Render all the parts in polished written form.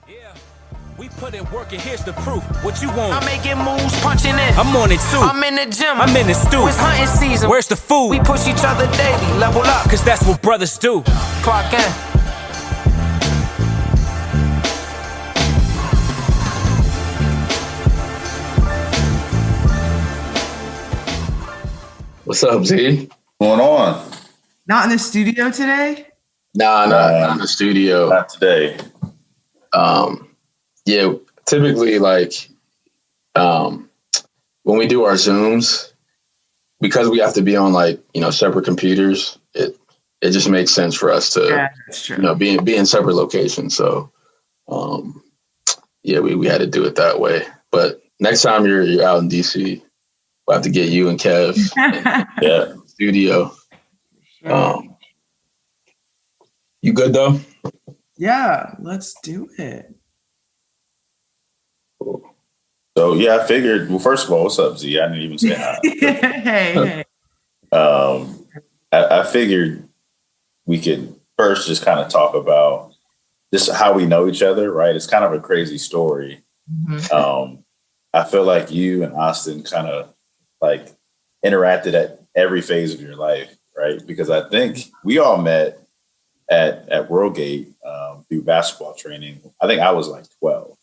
Yeah, we put in work and here's the proof. What you want? I'm making moves, punching in. I'm on it too. I'm in the gym. I'm in the stew. It's hunting season. Where's the food? We push each other daily, level up. Cause that's what brothers do. Clock in. What's up, Z? What's going on? Not in the studio today? Nah, not in the studio. Not today. Yeah, typically, like, when we do our Zooms, because we have to be on, like, separate computers, it just makes sense for us to, that's true. be in separate locations. So, yeah, we had to do it that way. But next time you're out in DC, we'll have to get you and Kev in the studio. You good though? Yeah, let's do it. Cool. So yeah, I figured. Well, first of all, what's up, Z? I didn't even say hi. Hey. I figured we could first just kind of talk about just how we know each other, right? It's kind of a crazy story. Mm-hmm. I feel like you and Austin kind of like interacted at every phase of your life, right? Because I think we all met at Worldgate through basketball training. I think I was like 12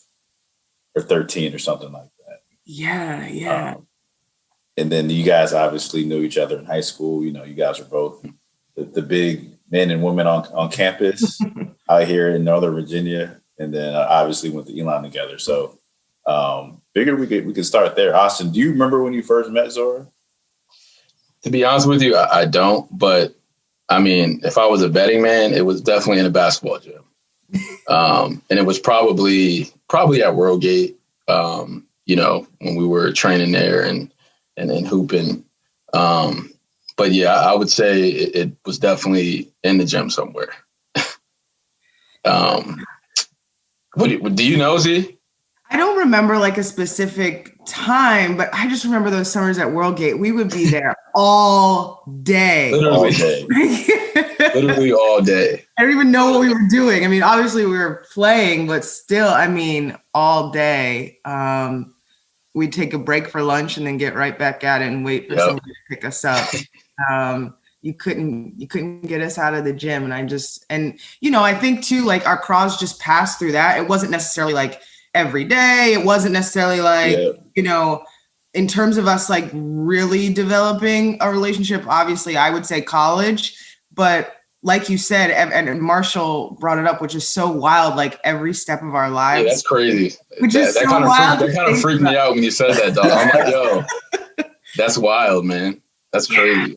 or 13 or something like that. Yeah. And then you guys obviously knew each other in high school. You guys were both the big men and women on campus out here in Northern Virginia. And then obviously went to Elon together. So figured we could start there. Austin, do you remember when you first met Zora? To be honest with you, I don't. But I mean, if I was a betting man, it was definitely in a basketball gym. And it was probably at Worldgate, when we were training there and then hooping. But yeah, I would say it was definitely in the gym somewhere. Do you know, Z? I don't remember like a specific time, but I just remember those summers at Worldgate. We would be there all day. Literally, All day. literally all day. I don't even know what we were doing. I mean, obviously we were playing, but still, I mean, all day. We'd take a break for lunch and then get right back at it and wait for somebody to pick us up. You couldn't get us out of the gym. And I think too, like our crowds just passed through that. It wasn't necessarily like every day. It wasn't necessarily like, in terms of us like really developing a relationship, obviously I would say college, but like you said, and Marshall brought it up, which is so wild, like every step of our lives. Yeah, that's crazy. Which is so kind wild. That kind of freaked me out when you said that, dog. I'm like, yo, that's wild, man. That's crazy.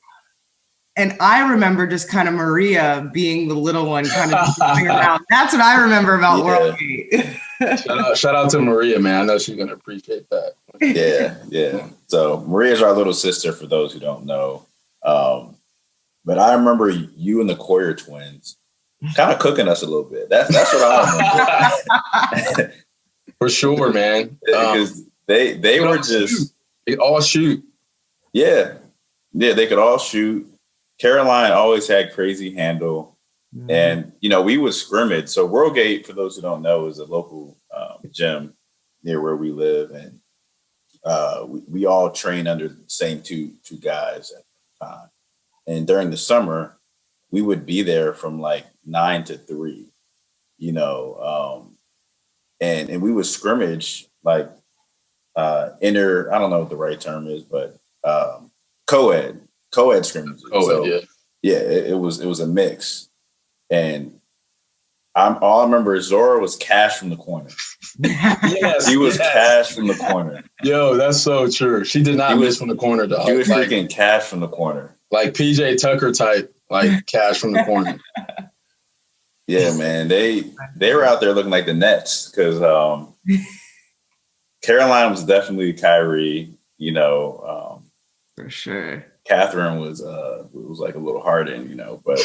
And I remember just kind of Maria being the little one kind of going around. That's what I remember about Worldgate. Shout out to Maria, man. I know she's going to appreciate that. Yeah. So Maria's our little sister, for those who don't know. But I remember you and the Coyer twins kind of cooking us a little bit. That's what I remember. For sure, man. Because they were just... They all shoot. Yeah, they could all shoot. Caroline always had crazy handle. Mm-hmm. And, we would scrimmage. So Worldgate, for those who don't know, is a local gym near where we live. And we all train under the same two guys at the time. And during the summer, we would be there from like 9 to 3, and we would scrimmage like I don't know what the right term is, but co-ed scrimmages. It was a mix. And all I remember is Zora was cash from the corner. Yes, he was cash from the corner. Yo, that's so true. She did not miss from the corner, dog. He was freaking cash from the corner. Like PJ Tucker type, like cash from the corner. Yeah, man. They were out there looking like the Nets because Caroline was definitely Kyrie, For sure. Catherine was like a little Harden, but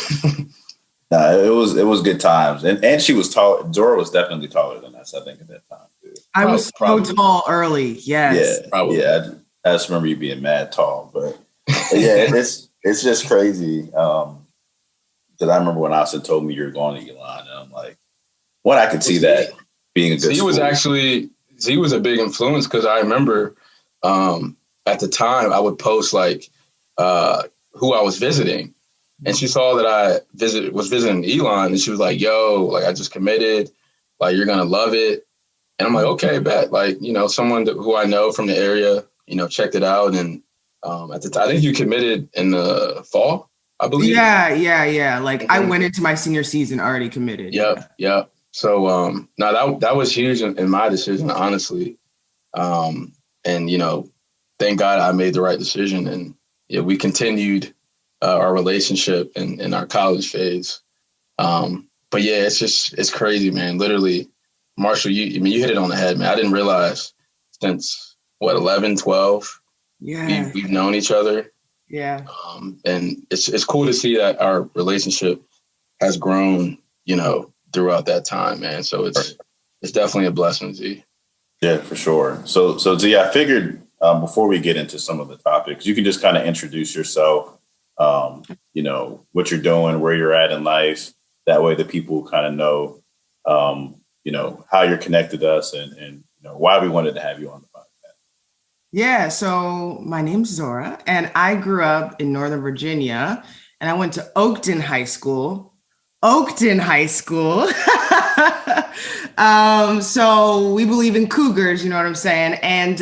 it was good times. And she was tall. Zora was definitely taller than us, I think, at that time too. I was so tall early. Yes. Yeah. Probably. Yeah. I just remember you being mad tall, but yeah, it's just crazy. Because I remember when Austin told me you were going to Elon, and I'm like, I could see that. being a good Z was a big influence because I remember at the time I would post like who I was visiting, and she saw that I was visiting Elon, and she was like, "Yo, like I just committed, like you're gonna love it." And I'm like, "Okay, bet." Like someone who I know from the area, checked it out, and at the time I think you committed in the fall, I believe. Yeah. Like I went into my senior season already committed. Yep. So no, that was huge in my decision, honestly. And thank God I made the right decision, and we continued our relationship in our college phase. But yeah, it's crazy, man. Literally, Marshall, you hit it on the head, man. I didn't realize since 11, 12, we've known each other. Yeah. And it's cool to see that our relationship has grown, throughout that time, man. So it's definitely a blessing, Z. Yeah, for sure. So Z, I figured before we get into some of the topics, you can just kind of introduce yourself, what you're doing, where you're at in life. That way the people kind of know, how you're connected to us and why we wanted to have you on the podcast. Yeah, so my name's Zora, and I grew up in Northern Virginia, and I went to Oakton High School. So we believe in Cougars, you know what I'm saying? And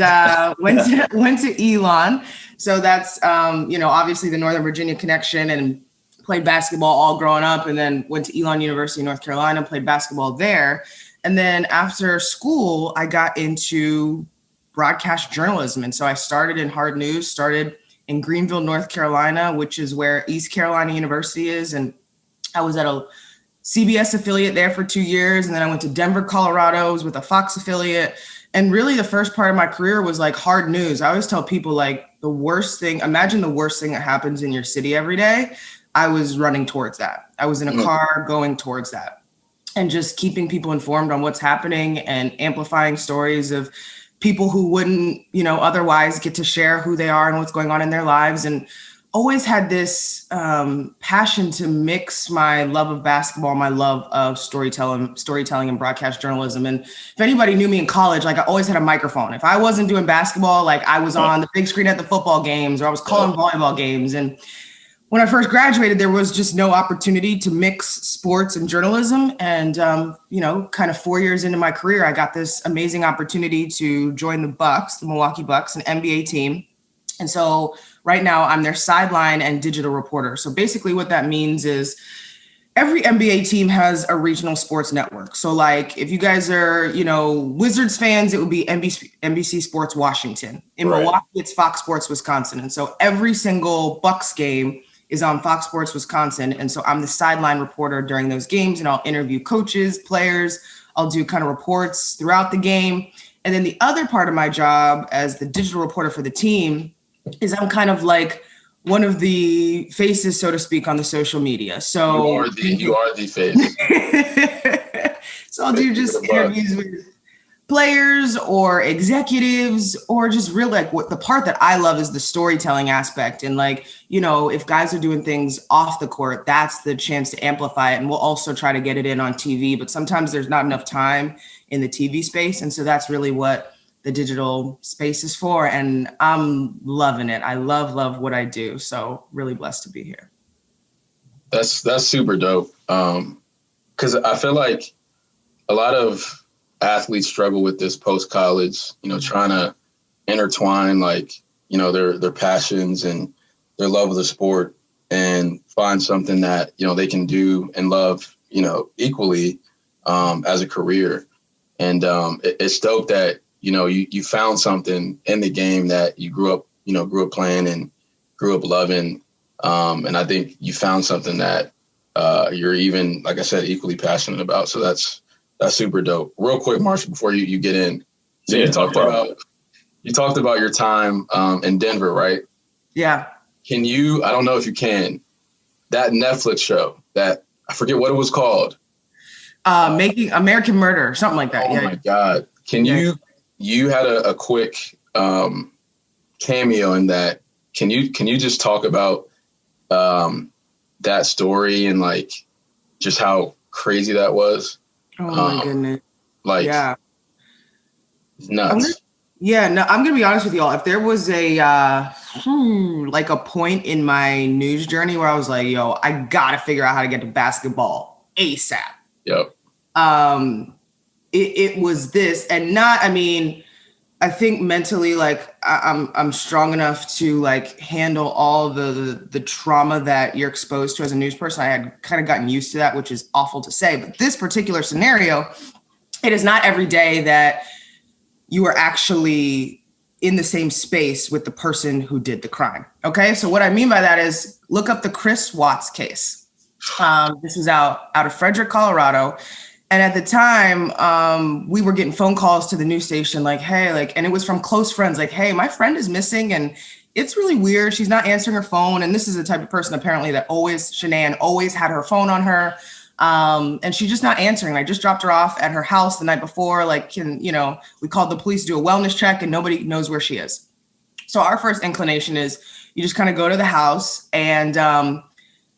went to Elon. So that's, obviously the Northern Virginia connection, and played basketball all growing up, and then went to Elon University in North Carolina, played basketball there. And then after school, I got into broadcast journalism. And so I started in hard news, started in Greenville, North Carolina, which is where East Carolina University is. And I was at a CBS affiliate there for 2 years. And then I went to Denver, Colorado, was with a Fox affiliate. And really the first part of my career was like hard news. I always tell people like imagine the worst thing that happens in your city every day. I was running towards that. I was in a car going towards that, and just keeping people informed on what's happening and amplifying stories of people who wouldn't, otherwise get to share who they are and what's going on in their lives. And always had this passion to mix my love of basketball, my love of storytelling and broadcast journalism. And if anybody knew me in college, like I always had a microphone. If I wasn't doing basketball, like I was on the big screen at the football games, or I was calling volleyball games. And when I first graduated, there was just no opportunity to mix sports and journalism. And, kind of 4 years into my career, I got this amazing opportunity to join the Bucks, the Milwaukee Bucks, an NBA team. And so right now I'm their sideline and digital reporter. So basically what that means is every NBA team has a regional sports network. So like if you guys are, Wizards fans, it would be NBC Sports Washington. In Milwaukee, it's Fox Sports Wisconsin. And so every single Bucks game is on Fox Sports Wisconsin. And so I'm the sideline reporter during those games, and I'll interview coaches, players. I'll do kind of reports throughout the game. And then the other part of my job as the digital reporter for the team is I'm kind of like one of the faces, so to speak, on the social media. So you are the face. So I'll do just interviews with players or executives, or just really like what the part that I love is the storytelling aspect. And like, if guys are doing things off the court, that's the chance to amplify it. And we'll also try to get it in on TV, but sometimes there's not enough time in the TV space. And so that's really what the digital space is for. And I'm loving it. I love what I do. So really blessed to be here. That's super dope. 'Cause I feel like a lot of athletes struggle with this post-college, trying to intertwine their passions and their love of the sport and find something that, they can do and love, equally as a career. And it's dope that, you found something in the game that you grew up playing and grew up loving. And I think you found something that you're even, like I said, equally passionate about. So that's super dope. Real quick, Marshall, before you get in. So you talked about your time in Denver, right? Yeah. Can you, I don't know if you can, that Netflix show that I forget what it was called. Making American Murder, something like that. Oh my God. Can you had a quick cameo in that. Can you just talk about that story and like just how crazy that was? Oh my goodness. Like, Yeah. it's nuts. I'm gonna be honest with y'all. If there was a like a point in my news journey where I was like, yo, I gotta figure out how to get to basketball ASAP. Yep. It was this, and not, I mean, I think mentally, like I'm strong enough to like handle all the trauma that you're exposed to as a news person. I had kind of gotten used to that, which is awful to say. But this particular scenario, it is not every day that you are actually in the same space with the person who did the crime. Okay, so what I mean by that is look up the Chris Watts case. This is out of Frederick, Colorado. And at the time, we were getting phone calls to the news station like, hey, like, and it was from close friends like, hey, my friend is missing and it's really weird. She's not answering her phone. And this is the type of person apparently that Shanann always had her phone on her. And she's just not answering. I just dropped her off at her house the night before. Like, we called the police to do a wellness check and nobody knows where she is. So our first inclination is you just kind of go to the house and,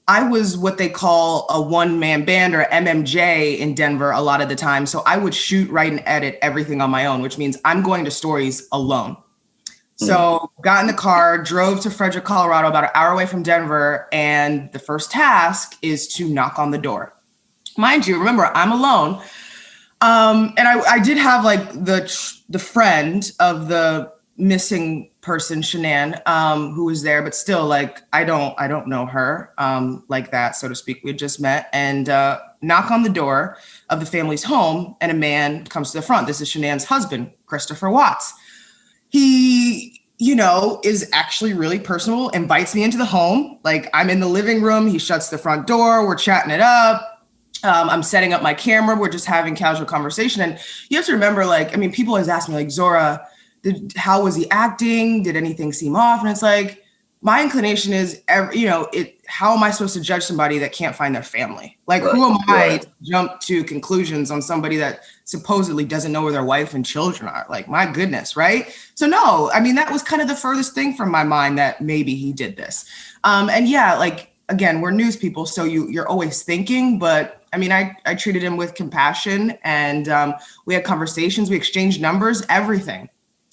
I was what they call a one-man band or MMJ in Denver a lot of the time. So I would shoot, write, and edit everything on my own, which means I'm going to stories alone. So got in the car, drove to Frederick, Colorado, about an hour away from Denver. And the first task is to knock on the door. Mind you, remember, I'm alone. And I did have like the friend of the missing person, Shanann, who was there, but still, like, I don't know her like that, so to speak. We had just met and knock on the door of the family's home, and a man comes to the front. This is Shanann's husband, Christopher Watts. He, is actually really personable, invites me into the home. Like, I'm in the living room. He shuts the front door. We're chatting it up. I'm setting up my camera. We're just having casual conversation. And you have to remember, like, I mean, people always ask me, like, Zora, how was he acting? Did anything seem off? And it's like, my inclination is, how am I supposed to judge somebody that can't find their family? Like, who am I to jump to conclusions on somebody that supposedly doesn't know where their wife and children are? Like, my goodness, right? So no, I mean, that was kind of the furthest thing from my mind that maybe he did this. And yeah, like, again, we're news people, so you're always thinking, but I mean, I treated him with compassion and we had conversations, we exchanged numbers, everything.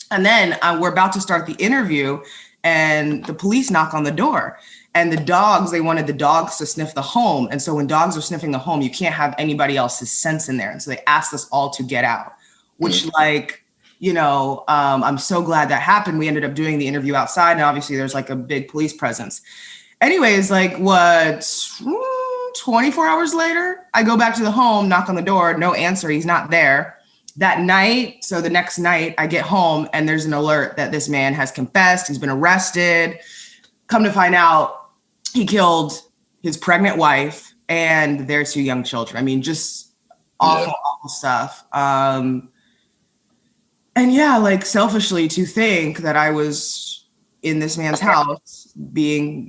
And then we're about to start the interview and the police knock on the door and they wanted the dogs to sniff the home. And so when dogs are sniffing the home, you can't have anybody else's scents in there. And so they asked us all to get out, which I'm so glad that happened. We ended up doing the interview outside and obviously there's like a big police presence. Anyways, like 24 hours later, I go back to the home, knock on the door, no answer. He's not there. That night, so the next night, I get home and there's an alert that this man has confessed. He's been arrested. Come to find out, he killed his pregnant wife and their 2 young children. I mean, just awful stuff. And yeah, like selfishly to think that I was in this man's house being,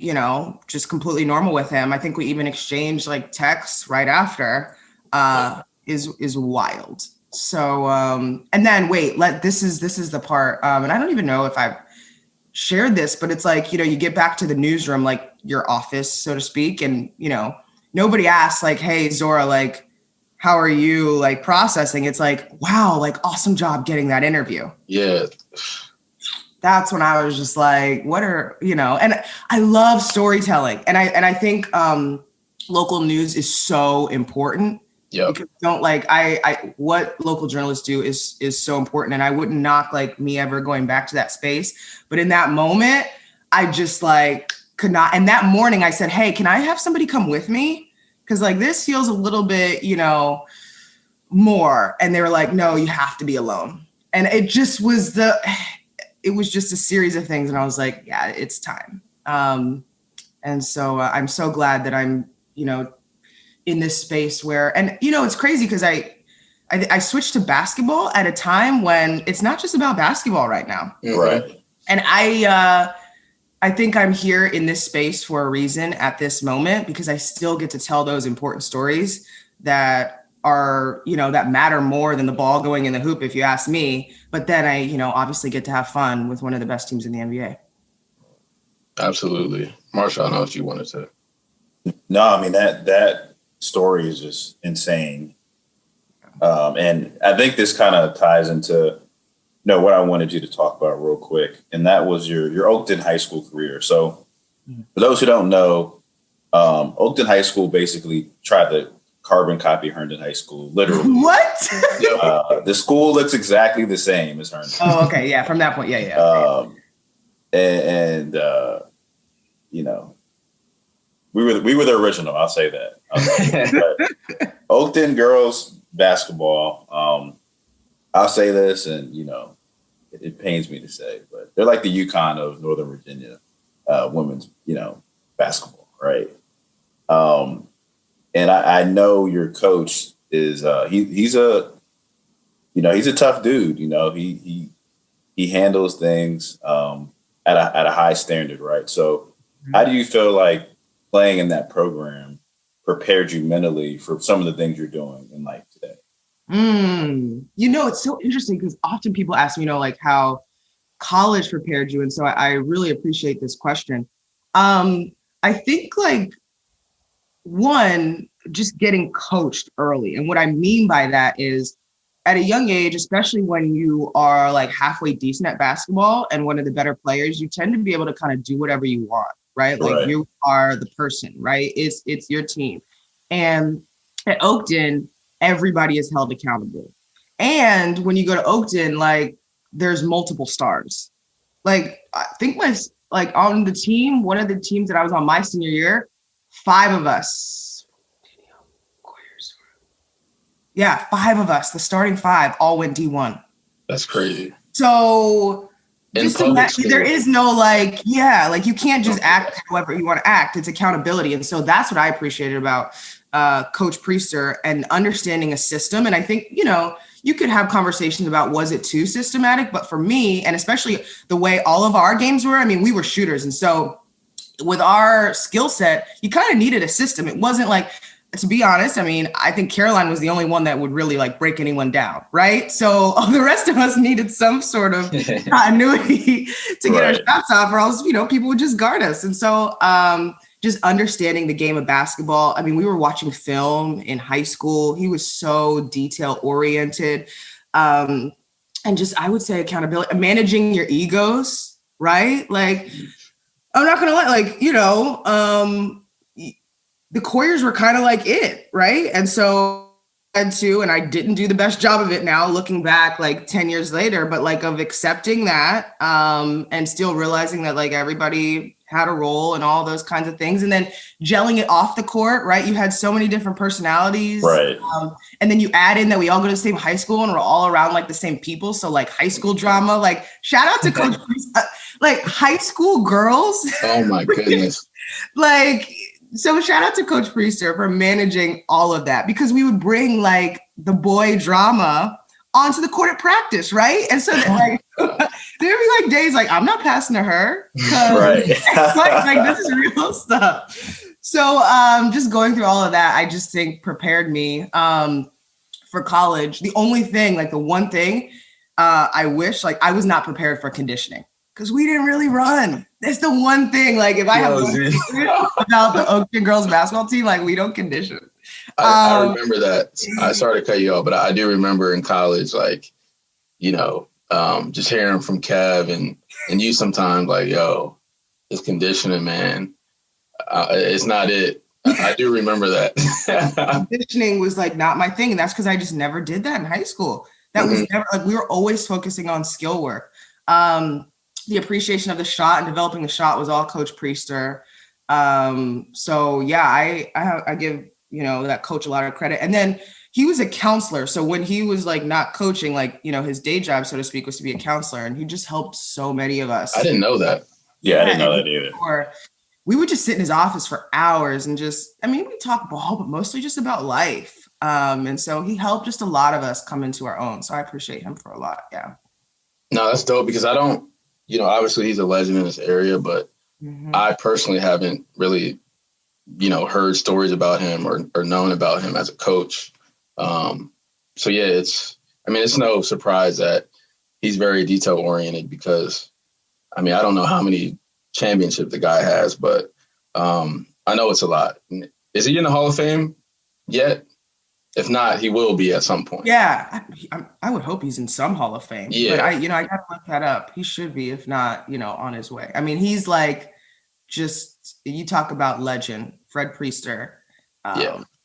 just completely normal with him. I think we even exchanged like texts right after is wild. So, and then this is the part, and I don't even know if I've shared this, but it's like, you get back to the newsroom, like your office, so to speak. And, nobody asks like, hey, Zora, like, how are you like processing? It's like, wow, like awesome job getting that interview. Yeah. That's when I was just like, and I love storytelling. And I think, local news is so important. Yeah. Because what local journalists do is so important. And I wouldn't knock like me ever going back to that space. But in that moment, I just like could not. And that morning I said, hey, can I have somebody come with me? Because like this feels a little bit, more. And they were like, no, you have to be alone. And it just was it was just a series of things. And I was like, yeah, it's time. And so I'm so glad that I'm, in this space where, and it's crazy because I switched to basketball at a time when it's not just about basketball right now. Right. And I think I'm here in this space for a reason at this moment, because I still get to tell those important stories that are, that matter more than the ball going in the hoop, if you ask me. But then I, obviously get to have fun with one of the best teams in the NBA. Absolutely. Marsha, I don't know if you wanted to. No, I mean, that story is just insane. And I think this kind of ties into what I wanted you to talk about real quick, and that was your Oakton high school career. So for those who don't know, Oakton High School basically tried to carbon copy Herndon High School, literally. What? The school looks exactly the same as Herndon. Oh, okay. Yeah, from that point. Yeah. We were the original. I'll say that. But Oakton girls basketball. I'll say this, and it pains me to say, but they're like the UConn of Northern Virginia, women's basketball, right? And I know your coach is he's a tough dude. He handles things at a high standard, right? So how do you feel like playing in that program prepared you mentally for some of the things you're doing in life today? It's so interesting because often people ask me, like how college prepared you. And so I really appreciate this question. I think like one, just getting coached early. And what I mean by that is at a young age, especially when you are like halfway decent at basketball and one of the better players, you tend to be able to kind of do whatever you want, right? Like you are the person, right? It's your team. And at Oakton, everybody is held accountable. And when you go to Oakton, like there's multiple stars. Like I think on the team, one of the teams that I was on my senior year, 5 of us. Yeah, 5 of us, the starting 5 all went D1. That's crazy. So just there is no you can't just act however you want to act. It's accountability. And so that's what I appreciated about Coach Priester and understanding a system. And I think, you could have conversations about was it too systematic? But for me, and especially the way all of our games were, we were shooters. And so with our skill set, you kind of needed a system. It wasn't like, to be honest, I think Caroline was the only one that would really like break anyone down, right? So all the rest of us needed some sort of continuity to get our shots off, or else, people would just guard us. And so just understanding the game of basketball. We were watching film in high school. He was so detail oriented. And just, I would say accountability, managing your egos, right? Like, I'm not going to lie, the Coyers were kind of like it, right? And so and I didn't do the best job of it now, looking back like 10 years later, but like of accepting that and still realizing that like everybody had a role and all those kinds of things. And then gelling it off the court, right? You had so many different personalities. Right. And then you add in that we all go to the same high school and we're all around like the same people. So like high school drama, like shout out to Coach, like high school girls. Oh my goodness. So shout out to Coach Priester for managing all of that, because we would bring like the boy drama onto the court at practice, right? And so like there'd be like days like I'm not passing to her, right? like this is real stuff. So just going through all of that, I just think prepared me for college. The only thing, like the one thing I wish, like I was not prepared for conditioning. Because we didn't really run. That's the one thing. Like if I have about the Oakton girls basketball team, like we don't condition. I remember that. I started to cut you off, but I do remember in college, like, just hearing from Kev and you sometimes like, yo, this conditioning, man, it's not it. I do remember that. Conditioning was like not my thing. And that's because I just never did that in high school. That was never like, we were always focusing on skill work. The appreciation of the shot and developing the shot was all Coach Priester. So yeah, I give, that coach a lot of credit. And then he was a counselor. So when he was like not coaching, like, his day job, so to speak, was to be a counselor. And he just helped so many of us. I didn't know that. Yeah, I didn't know that either. We would just sit in his office for hours and just, we talk ball, but mostly just about life. And so he helped just a lot of us come into our own. So I appreciate him for a lot. Yeah. No, that's dope, because I don't, obviously he's a legend in this area, but I personally haven't really, heard stories about him or known about him as a coach. So yeah, it's no surprise that he's very detail oriented, because I don't know how many championships the guy has, but I know it's a lot. Is he in the Hall of Fame yet? If not, he will be at some point. Yeah, I would hope he's in some Hall of Fame. Yeah. But I gotta look that up. He should be, if not, on his way. I mean, he's like, just, you talk about legend. Fred Priester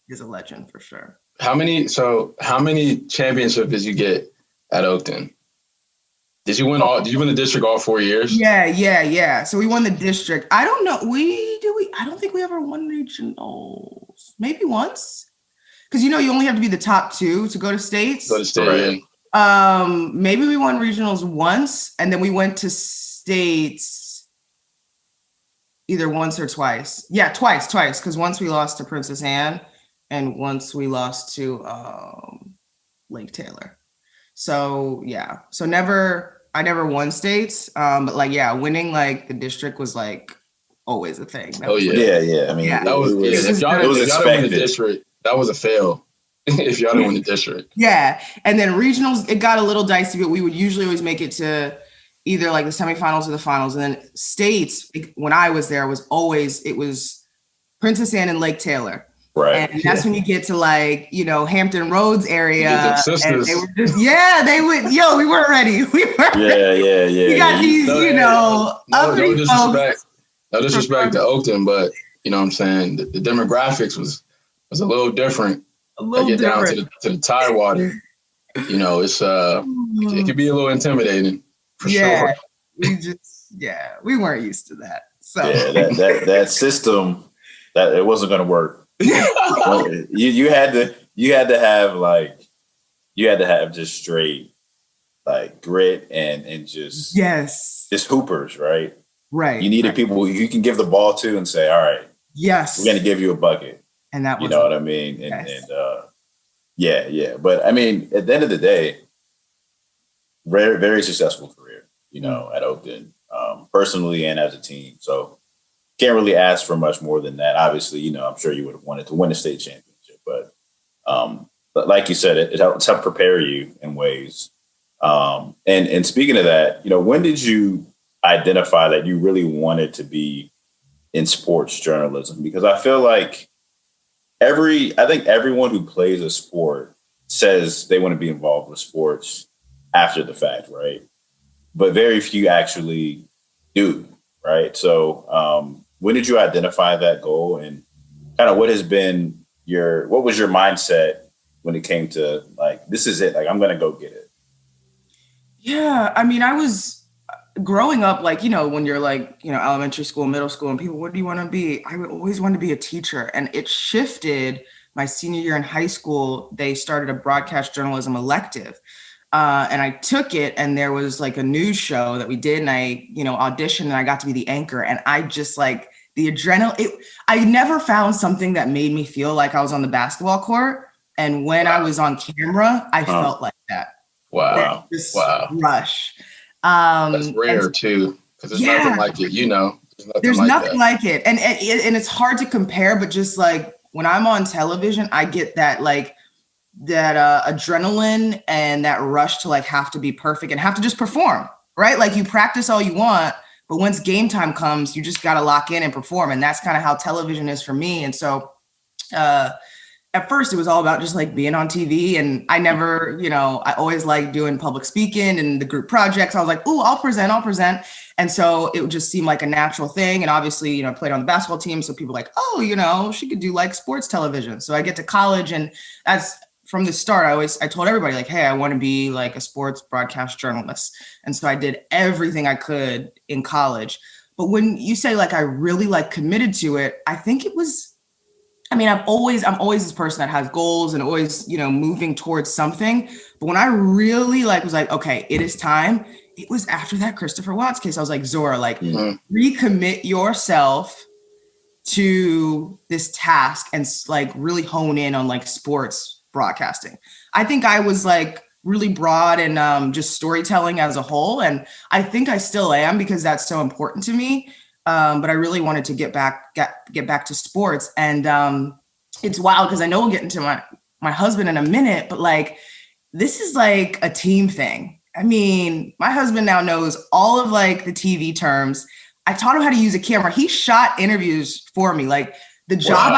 is a legend for sure. How many championships did you get at Oakton? Did you win the district all 4 years? Yeah. So we won the district. I don't know. I don't think we ever won regionals. Maybe once. Because you only have to be the top 2 to go to states. Right. Maybe we won regionals once, and then we went to states either once or twice. Yeah, twice. Because once we lost to Princess Anne, and once we lost to Lake Taylor. So yeah. So I never won states. But winning the district was always a thing. Yeah. I mean, that was if y'all didn't win the district, that was a fail. If y'all didn't win the district. Yeah. And then regionals, it got a little dicey, but we would usually always make it to either the semifinals or the finals. And then states, when I was there, it was Princess Anne and Lake Taylor. Right. And that's when you get to Hampton Roads area. And they were just, they would, we weren't ready. We weren't ready. Yeah. We got these, no disrespect to Oakton, but you know what I'm saying? The demographics was a little different. Down to the Tidewater. It's it could be a little intimidating for sure. We weren't used to that. So that system, that it wasn't gonna work. you had to have just straight grit and just hoopers, right? Right. You needed people who you can give the ball to and say, all right, yes, we're gonna give you a bucket. And that was, what I mean? Yeah. But I mean, at the end of the day, very, very successful career, at Oakton, personally and as a team. So can't really ask for much more than that. Obviously, I'm sure you would have wanted to win a state championship, but like you said, it helped prepare you in ways. And speaking of that, when did you identify that you really wanted to be in sports journalism? Because I feel like I think everyone who plays a sport says they want to be involved with sports after the fact, right? But very few actually do, right? So when did you identify that goal, and kind of what was your mindset when it came to this is it, I'm going to go get it? Yeah. I mean, I was growing up, when you're elementary school, middle school, and people, what do you want to be? I always wanted to be a teacher. And it shifted my senior year in high school. They started a broadcast journalism elective. And I took it, and there was a news show that we did, and I, auditioned, and I got to be the anchor. And I just the adrenaline, I never found something that made me feel like I was on the basketball court. And when I was on camera, I felt like that. Wow. Rush. That's rare too, because there's nothing like it. There's nothing like it, and it's hard to compare. But just when I'm on television, I get that that adrenaline and that rush to have to be perfect and have to just perform, right? You practice all you want, but once game time comes, you just got to lock in and perform, and that's kind of how television is for me. And so, at first it was all about just being on TV, and I never, I always liked doing public speaking and the group projects. I was like, ooh, I'll present. And so it would just seem like a natural thing. And obviously, I played on the basketball team. So people were like, oh, she could do sports television. So I get to college, and that's from the start. I told everybody hey, I want to be a sports broadcast journalist. And so I did everything I could in college. But when you say I really committed to it, I think it was, I'm always this person that has goals and always, moving towards something. But when I really was okay, it is time. It was after that Christopher Watts case. I was like, Zora, recommit yourself to this task and really hone in on sports broadcasting. I think I was really broad and just storytelling as a whole. And I think I still am, because that's so important to me. But I really wanted to get back to sports. And it's wild, because I know we'll get into my husband in a minute, but this is a team thing. I mean, my husband now knows all of the TV terms. I taught him how to use a camera. He shot interviews for me. The job Wow.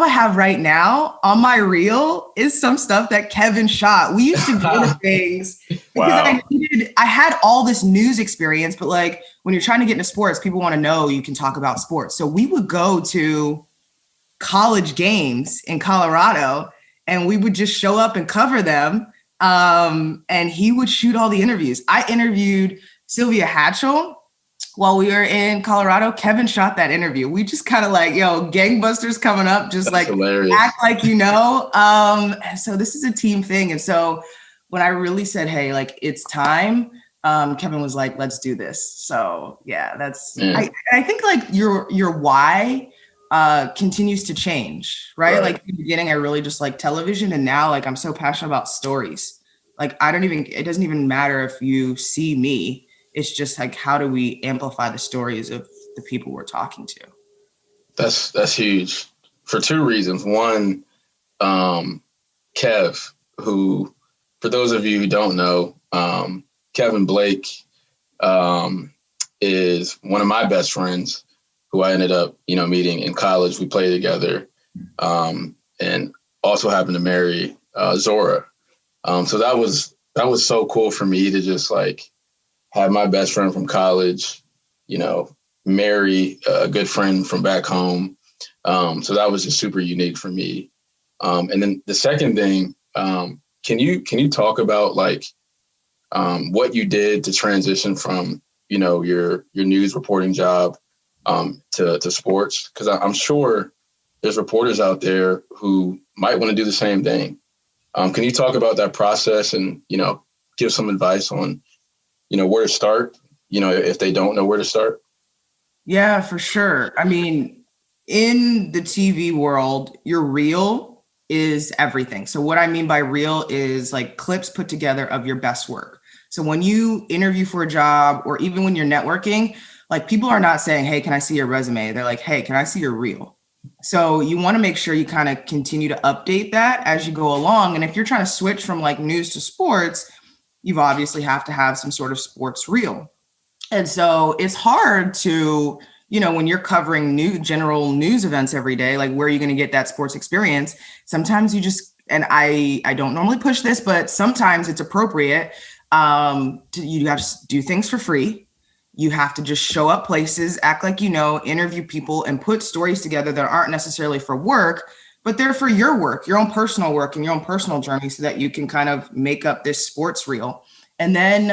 I have right now on my reel is some stuff that Kevin shot. We used to go to things because Wow. I had all this news experience, but like when you're trying to get into sports, people want to know you can talk about sports. So we would go to college games in Colorado and we would just show up and cover them. And he would shoot all the interviews. I interviewed Sylvia Hatchell while we were in Colorado. Kevin shot that interview. We just kind of like, gangbusters coming up, just That's like hilarious. act like you know. So this is a team thing. And so when I really said, hey, like it's time, Kevin was like, let's do this. So yeah, I think like your why continues to change, right? Like in the beginning, I really just like television, and now like I'm so passionate about stories. Like it doesn't even matter if you see me. It's just like, how do we amplify the stories of the people we're talking to? That's huge for two reasons. One, Kev, who, for those of you who don't know, Kevin Blake is one of my best friends who I ended up, meeting in college. We played together, and also happened to marry Zora. So that was so cool for me to just like have my best friend from college, marry a good friend from back home. So that was just super unique for me. And then the second thing, can you talk about like what you did to transition from, your news reporting job to sports? Because I'm sure there's reporters out there who might want to do the same thing. Can you talk about that process and, give some advice on, where to start, if they don't know where to start? Yeah, for sure. I mean, in the TV world, your reel is everything. So what I mean by reel is like clips put together of your best work. So when you interview for a job or even when you're networking, like people are not saying, hey, can I see your resume? They're like, hey, can I see your reel? So you want to make sure you kind of continue to update that as you go along. And if you're trying to switch from like news to sports, you've obviously have to have some sort of sports reel. And so it's hard to, when you're covering general news events every day, like where are you going to get that sports experience? Sometimes you just, and I don't normally push this, but sometimes it's appropriate. You got to do things for free. You have to just show up places, act like interview people, and put stories together that aren't necessarily for work, but they're for your work, your own personal work and your own personal journey, so that you can kind of make up this sports reel. And then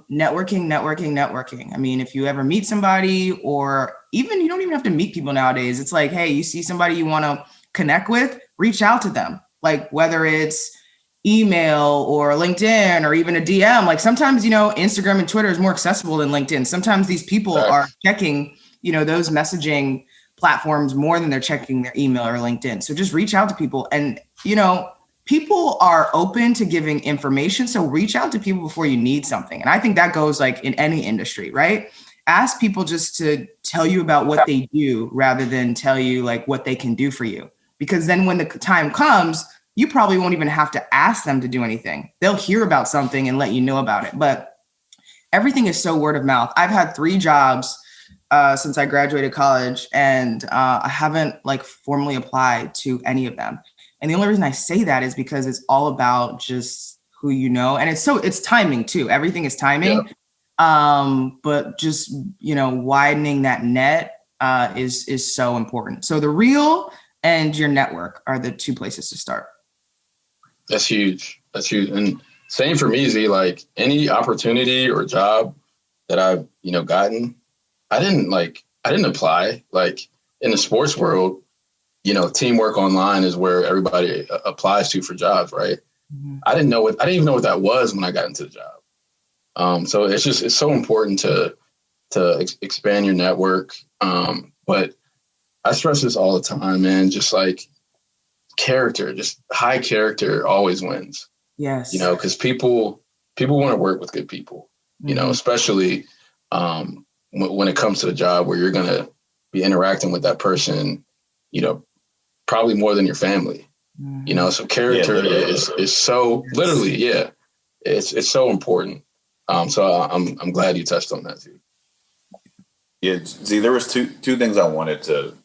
networking. I mean, if you ever meet somebody, or even you don't even have to meet people nowadays. It's like, hey, you see somebody you want to connect with, reach out to them. Like whether it's email or LinkedIn or even a DM. Like sometimes, Instagram and Twitter is more accessible than LinkedIn. Sometimes these people are checking, those messaging platforms more than they're checking their email or LinkedIn. So just reach out to people. And, people are open to giving information. So reach out to people before you need something. And I think that goes like in any industry, right? Ask people just to tell you about what they do rather than tell you like what they can do for you. Because then when the time comes, you probably won't even have to ask them to do anything. They'll hear about something and let you know about it. But everything is so word of mouth. I've had 3 jobs since I graduated college, and I haven't like formally applied to any of them. And the only reason I say that is because it's all about just who you know. And it's timing too. Everything is timing. Yeah. But just, widening that net is so important. So the reel and your network are the 2 places to start. That's huge. And same for me, Z, like any opportunity or job that I've, gotten, I didn't apply. Like in the sports world, teamwork online is where everybody applies to for jobs, right? Mm-hmm. I didn't even know what that was when I got into the job. So it's so important to expand your network. But I stress this all the time, man. Just like character, just high character always wins. Yes. Because people want to work with good people, mm-hmm. Especially when it comes to a job where you're going to be interacting with that person, probably more than your family, mm-hmm. So character is so literally, it's so important. So I'm glad you touched on that too. Yeah. See, there was two things I wanted to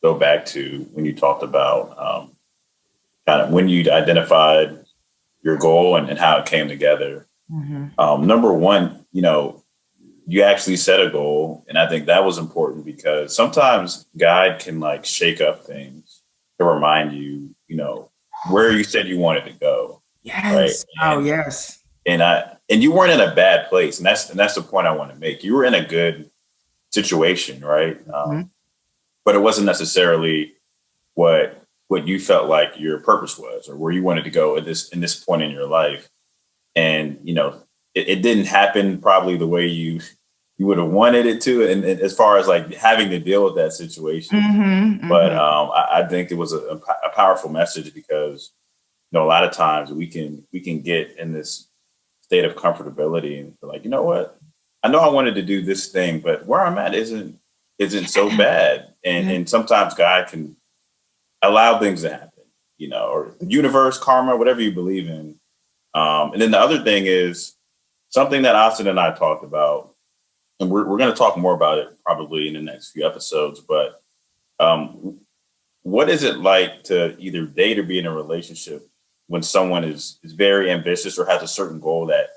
go back to when you talked about kind of when you identified your goal and how it came together. Number one, you actually set a goal. And I think that was important because sometimes God can like shake up things to remind you, where you said you wanted to go. Yes. Right? Oh, yes. And you weren't in a bad place. And that's the point I want to make. You were in a good situation, right? But it wasn't necessarily what you felt like your purpose was or where you wanted to go in this point in your life. And, it didn't happen probably the way you would have wanted it to. And as far as like having to deal with that situation. But I think it was a powerful message because, a lot of times we can get in this state of comfortability and feel like, you know what, I know I wanted to do this thing, but where I'm at isn't so bad. And sometimes God can allow things to happen, or the universe, karma, whatever you believe in. And then the other thing is something that Austin and I talked about, and we're going to talk more about it probably in the next few episodes, but what is it like to either date or be in a relationship when someone is very ambitious or has a certain goal that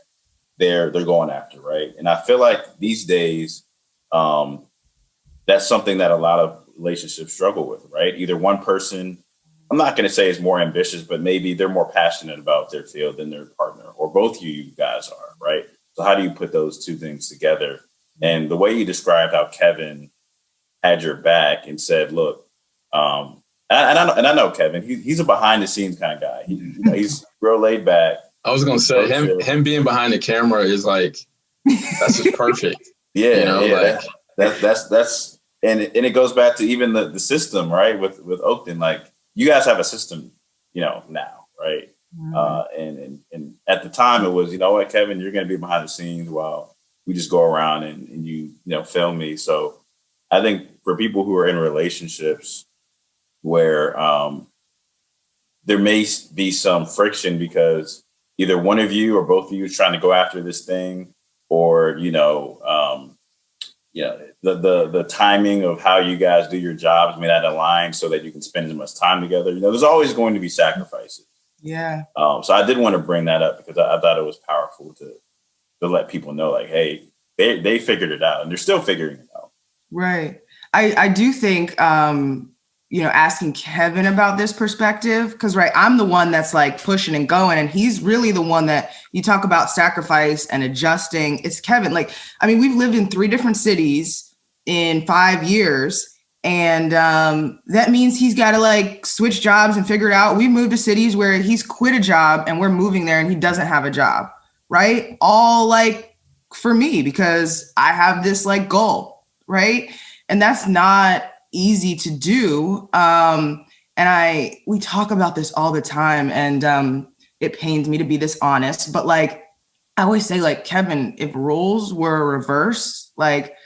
they're going after, right? And I feel like these days, that's something that a lot of relationships struggle with, right? Either one person, I'm not going to say is more ambitious, but maybe they're more passionate about their field than their partner, or both you guys are, right? So how do you put those two things together? And the way you described how Kevin had your back and said, look, and I know Kevin, he's a behind the scenes kind of guy. He's real laid back. I was going to say him being behind the camera is like, that's just perfect. Yeah. That's, and it goes back to even the system, right? With Oakton, like you guys have a system, now, right? And at the time it was, what, Kevin, you're going to be behind the scenes while we just go around and you film me. So I think for people who are in relationships where there may be some friction because either one of you or both of you is trying to go after this thing, or the timing of how you guys do your jobs may not align so that you can spend as much time together. There's always going to be sacrifices. Yeah. So I did want to bring that up because I thought it was powerful to let people know, like, hey, they figured it out and they're still figuring it out. Right. I do think, asking Kevin about this perspective, because, right, I'm the one that's like pushing and going, and he's really the one that you talk about sacrifice and adjusting. It's Kevin. Like, I mean, we've lived in 3 different cities in 5 years. And that means he's got to like switch jobs and figure it out. We moved to cities where he's quit a job and we're moving there and he doesn't have a job, right? All like for me, because I have this like goal, right? And that's not easy to do. And we talk about this all the time, and it pains me to be this honest, but like I always say, like, Kevin, if roles were reversed, like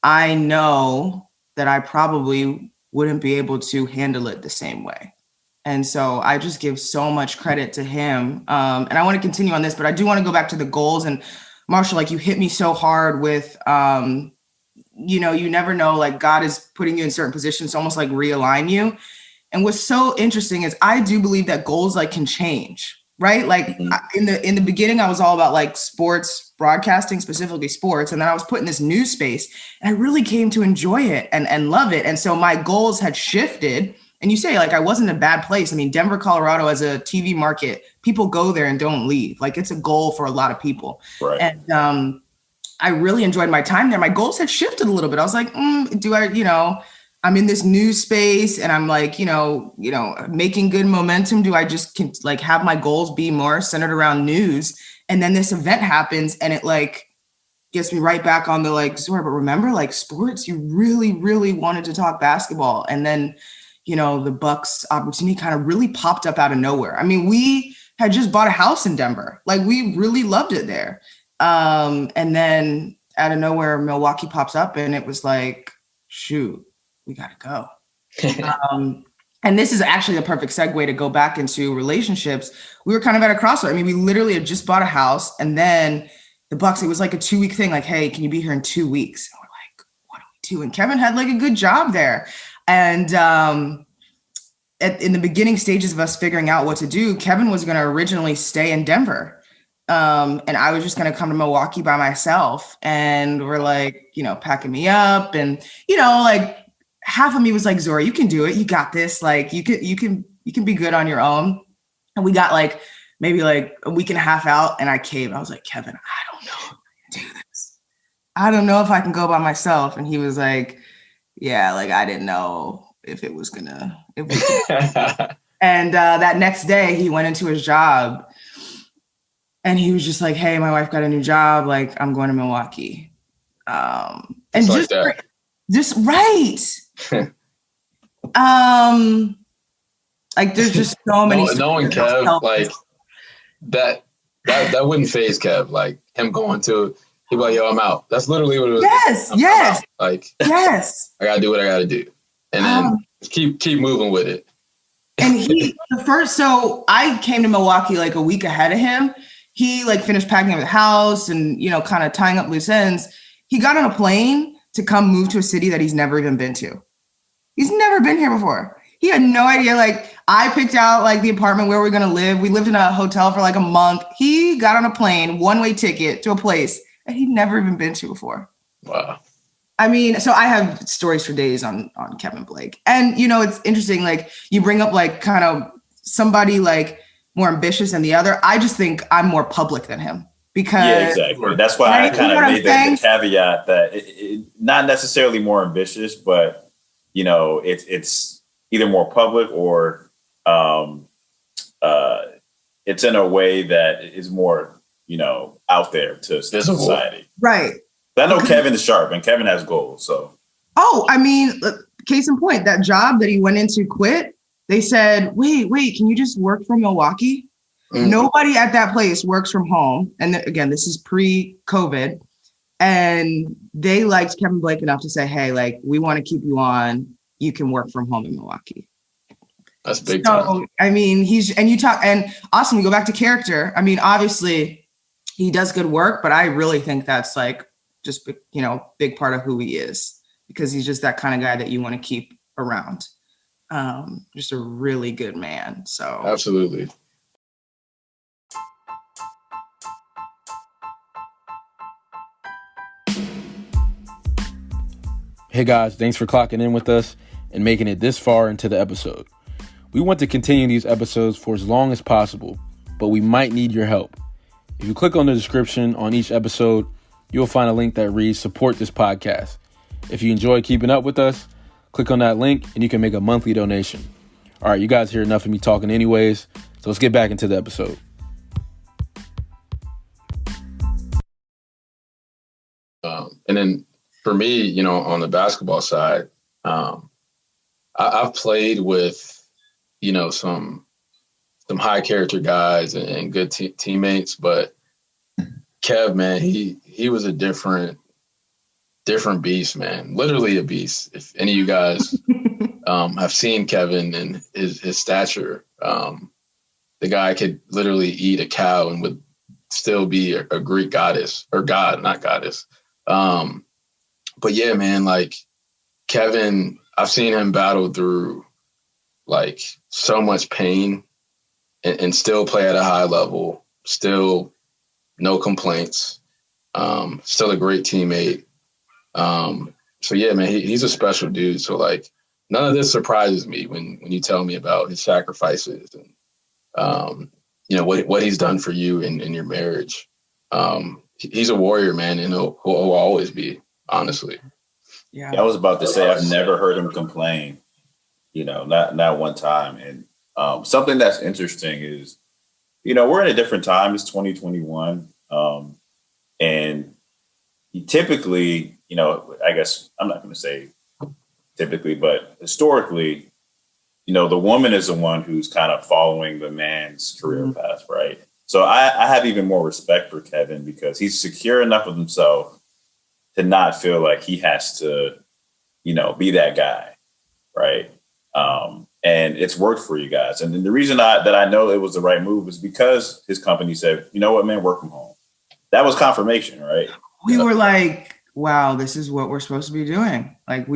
I know that I probably wouldn't be able to handle it the same way. And so I just give so much credit to him. And I want to continue on this, but I do want to go back to the goals. And Marshall, like you hit me so hard with, you never know, like God is putting you in certain positions to almost like realign you. And what's so interesting is I do believe that goals like can change, right? Like in the beginning, I was all about like sports broadcasting, specifically sports. And then I was put in this new space and I really came to enjoy it and love it. And so my goals had shifted. And you say like, I wasn't in a bad place. I mean, Denver, Colorado as a TV market, people go there and don't leave. Like it's a goal for a lot of people. Right. And I really enjoyed my time there. My goals had shifted a little bit. I was like, do I, I'm in this new space and I'm like, making good momentum. Do I just like have my goals be more centered around news? And then this event happens and it like gets me right back on the like, Zora, but remember like sports, you really, really wanted to talk basketball. And then, the Bucks opportunity kind of really popped up out of nowhere. I mean, we had just bought a house in Denver. Like we really loved it there. And then out of nowhere, Milwaukee pops up and it was like, shoot, we got to go. And this is actually the perfect segue to go back into relationships. We were kind of at a crossroad. I mean, we literally had just bought a house and then the Bucks, it was like a 2-week thing. Like, hey, can you be here in 2 weeks? And we're like, what do we do? And Kevin had like a good job there. And in the beginning stages of us figuring out what to do, Kevin was going to originally stay in Denver. And I was just going to come to Milwaukee by myself. And we're like, packing me up. And, like half of me was like, Zora, you can do it. You got this. Like you can be good on your own. And we got like maybe like a week and a half out, and I caved. I was like, Kevin, I don't know if I can do this. I don't know if I can go by myself. And he was like, yeah, like I didn't know if it was gonna. And that next day he went into his job and he was just like, hey, my wife got a new job. Like I'm going to Milwaukee. And just right. Like there's just so many. Knowing Kev, like that wouldn't faze Kev. Like him going to, he'd be like, yo, I'm out. That's literally what it was. Yes. Like, yes. I gotta do what I gotta do. And then keep moving with it. And so I came to Milwaukee like a week ahead of him. He like finished packing up the house and, kind of tying up loose ends. He got on a plane to come move to a city that he's never even been to. He's never been here before. He had no idea. Like I picked out like the apartment where we're going to live. We lived in a hotel for like a month. He got on a plane, one-way ticket to a place that he'd never even been to before. Wow. I mean, so I have stories for days on Kevin Blake. And, it's interesting. Like you bring up like kind of somebody like more ambitious than the other. I just think I'm more public than him because. Yeah, exactly. That's why I kind of made the caveat that it not necessarily more ambitious, but, it's either more public or it's in a way that is more, out there to society. Right. I know Kevin is sharp and Kevin has goals. So. Oh, I mean, case in point, that job that he went into quit. They said, wait, can you just work from Milwaukee? Mm-hmm. Nobody at that place works from home. And again, this is pre-COVID. And they liked Kevin Blake enough to say, hey, like, we want to keep you on. You can work from home in Milwaukee. That's big time. I mean, and Austin, we go back to character. I mean, obviously he does good work, but I really think that's like just, big part of who he is because he's just that kind of guy that you want to keep around. Just a really good man. So absolutely. Hey guys, thanks for clocking in with us and making it this far into the episode. We want to continue these episodes for as long as possible, but we might need your help. If you click on the description on each episode, you'll find a link that reads support this podcast. If you enjoy keeping up with us, click on that link and you can make a monthly donation. All right, you guys hear enough of me talking anyways, so let's get back into the episode. And then for me, on the basketball side, I've played with, some high character guys and good teammates, but Kev, man, he was a different beast, man. Literally a beast. If any of you guys have seen Kevin and his stature, the guy could literally eat a cow and would still be a Greek goddess or god, not goddess. But yeah, man, like Kevin, I've seen him battle through like so much pain and still play at a high level, still no complaints, still a great teammate. So yeah, man, he's a special dude. So like none of this surprises me when you tell me about his sacrifices and, what he's done for you in your marriage. He's a warrior, man, and he'll always be, honestly. Yeah. I was about to say, I've never heard him complain, not one time. And something that's interesting is, we're in a different time. It's 2021. And he typically, I guess I'm not going to say typically, but historically, the woman is the one who's kind of following the man's career path, right? So I have even more respect for Kevin because he's secure enough of himself to not feel like he has to, be that guy, right? And it's worked for you guys. And then the reason that I know it was the right move was because his company said, you know what, man, work from home. That was confirmation, right? We were like, wow, this is what we're supposed to be doing. Like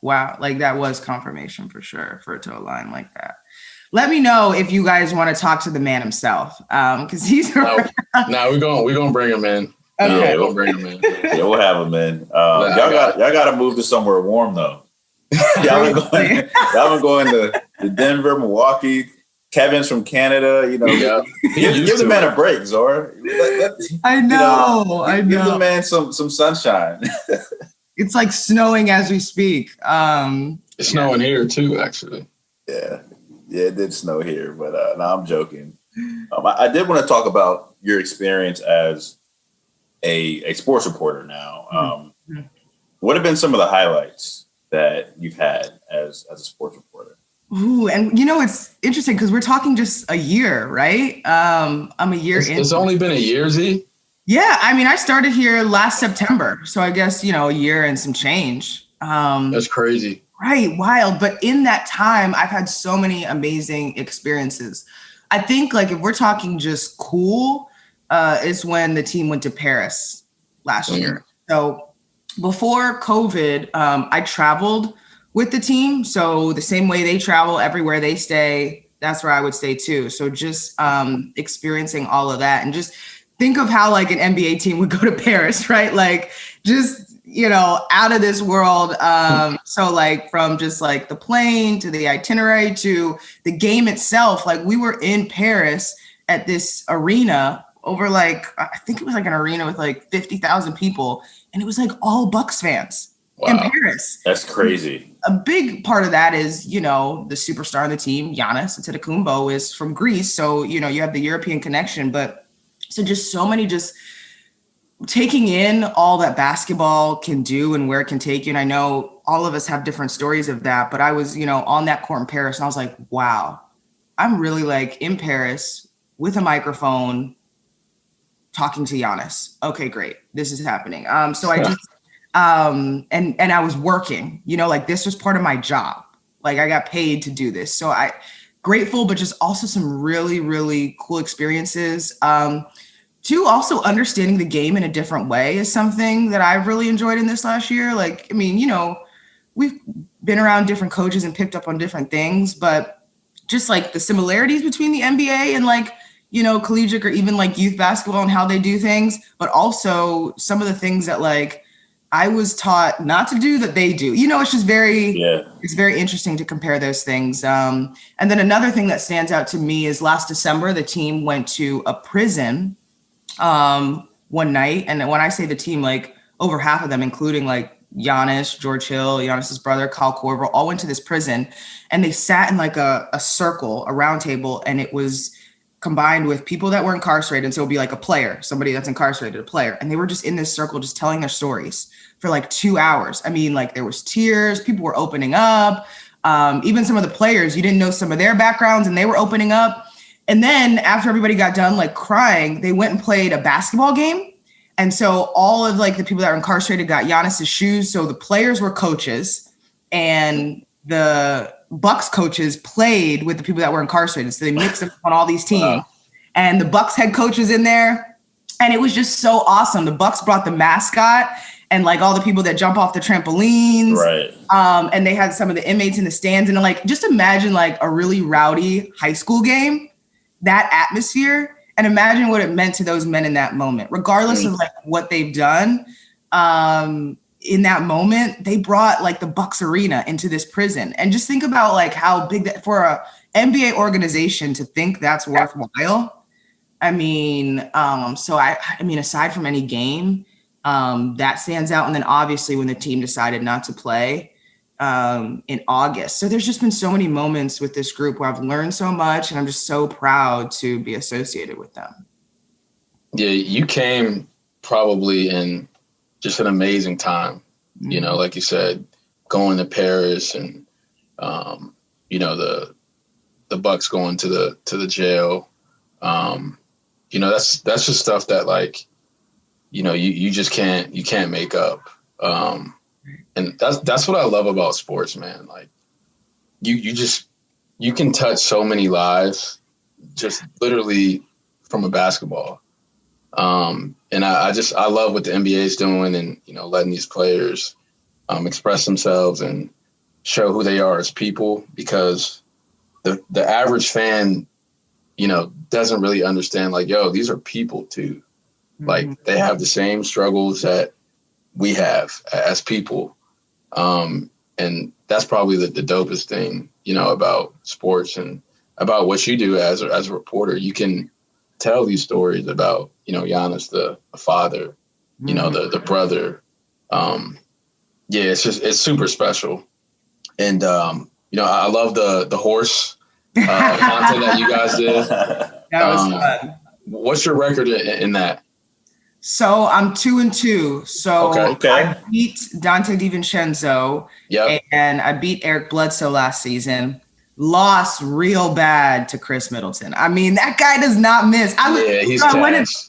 wow. Like that was confirmation for sure for it to align like that. Let me know if you guys want to talk to the man himself. Cause he's we're gonna bring him in. Okay. Yeah, we'll bring him in. Yeah, we'll have him in. Y'all got to move to somewhere warm though. y'all been going to Denver, Milwaukee. Kevin's from Canada. You know, give the man a break, Zora. I know. Give the man some sunshine. It's like snowing as we speak. It's snowing here too, actually. Yeah, it did snow here, but no, I'm joking. I did want to talk about your experience as a sports reporter now. What have been some of the highlights that you've had as a sports reporter? Ooh, and it's interesting because we're talking just a year, right? I'm a year in. It's only been a year, Z? Yeah, I mean, I started here last September, so I guess a year and some change. That's crazy. Right, wild. But in that time, I've had so many amazing experiences. I think like if we're talking just cool, it's when the team went to Paris last year. So before COVID, I traveled with the team. So the same way they travel, everywhere they stay, that's where I would stay too. So just experiencing all of that and just think of how like an NBA team would go to Paris, right? Like just, out of this world. So like from just like the plane to the itinerary to the game itself, like we were in Paris at this arena over like, I think it was like an arena with like 50,000 people. And it was like all Bucks fans in Paris. That's crazy. A big part of that is, the superstar on the team, Giannis Antetokounmpo, is from Greece. So, you have the European connection, but so just so many just taking in all that basketball can do and where it can take you. And I know all of us have different stories of that, but I was, on that court in Paris and I was like, wow, I'm really like in Paris with a microphone talking to Giannis. Okay, great. This is happening. So I just, and I was working, like this was part of my job. Like I got paid to do this. So grateful, but just also some really, really cool experiences. Two, also understanding the game in a different way is something that I've really enjoyed in this last year. Like, I mean, we've been around different coaches and picked up on different things, but just like the similarities between the NBA and like, collegiate or even like youth basketball and how they do things, but also some of the things that like I was taught not to do that they do. It's just it's very interesting to compare those things. And then another thing that stands out to me is last December, the team went to a prison one night. And when I say the team, like over half of them, including like Giannis, George Hill, Giannis's brother, Kyle Korver, all went to this prison and they sat in like a circle, a round table, and it was combined with people that were incarcerated. And so it'd be like a player, somebody that's incarcerated, a player. And they were just in this circle, just telling their stories for like 2 hours. I mean, like there was tears, people were opening up. Even some of the players, you didn't know some of their backgrounds and they were opening up. And then after everybody got done like crying, they went and played a basketball game. And so all of like the people that were incarcerated got Giannis's shoes. So the players were coaches and the Bucks coaches played with the people that were incarcerated. So they mixed them on all these teams. And the Bucks head coach was in there. And it was just so awesome. The Bucks brought the mascot and like all the people that jump off the trampolines. Right. And they had some of the inmates in the stands. And like, just imagine like a really rowdy high school game, that atmosphere, and imagine what it meant to those men in that moment, regardless of like what they've done. In that moment, they brought like the Bucks arena into this prison. And just think about like how big that for a NBA organization to think that's worthwhile. I mean, so I mean, aside from any game, that stands out. And then obviously when the team decided not to play in August. So there's just been so many moments with this group where I've learned so much and I'm just so proud to be associated with them. Yeah, you came probably in just an amazing time, like you said, going to Paris and, the Bucks going to the jail. That's just stuff that like, you just can't make up. And that's what I love about sports, man. Like you can touch so many lives just literally from a basketball. And I love what the NBA is doing and, letting these players express themselves and show who they are as people, because the average fan, doesn't really understand, like, yo, these are people too. Like, they have the same struggles that we have as people. And that's probably the dopest thing, about sports and about what you do as a reporter. You can tell these stories about, Giannis, the father, the brother. It's super special. And, I love the horse content that you guys did. That was fun. What's your record in that? So I'm 2-2. So Okay. I beat Dante DiVincenzo. Yep. And I beat Eric Bledsoe last season. Lost real bad to Chris Middleton. I mean, that guy does not miss. He's cash.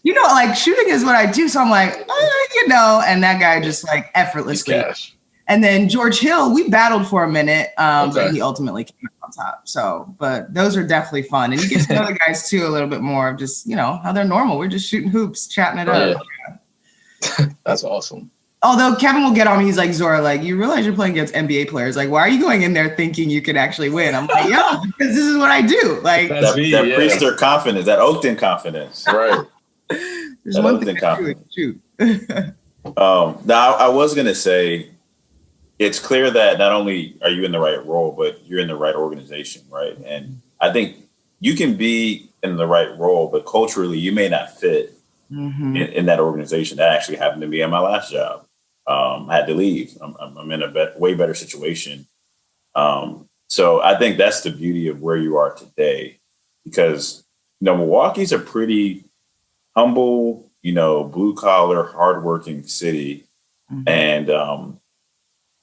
Like, shooting is what I do. So I'm like, and that guy just like effortlessly. He's cash. And then George Hill, we battled for a minute, Okay. but he ultimately came out on top. So, but those are definitely fun. And you get to know the guys too a little bit more of just, how they're normal. We're just shooting hoops, chatting it up. Yeah. That's awesome. Although Kevin will get on me, he's like, Zora, like, you realize you're playing against NBA players. Like, why are you going in there thinking you could actually win? I'm like, because this is what I do. Like, that Priester confidence, that Oakton confidence. Right. There's one thing I do, shoot. Now, I was going to say, it's clear that not only are you in the right role, but you're in the right organization, right? And I think you can be in the right role, but culturally you may not fit in that organization. That actually happened to me at my last job. I had to leave. I'm in a way better situation. So I think that's the beauty of where you are today, because, Milwaukee's a pretty humble, blue collar, hardworking city. And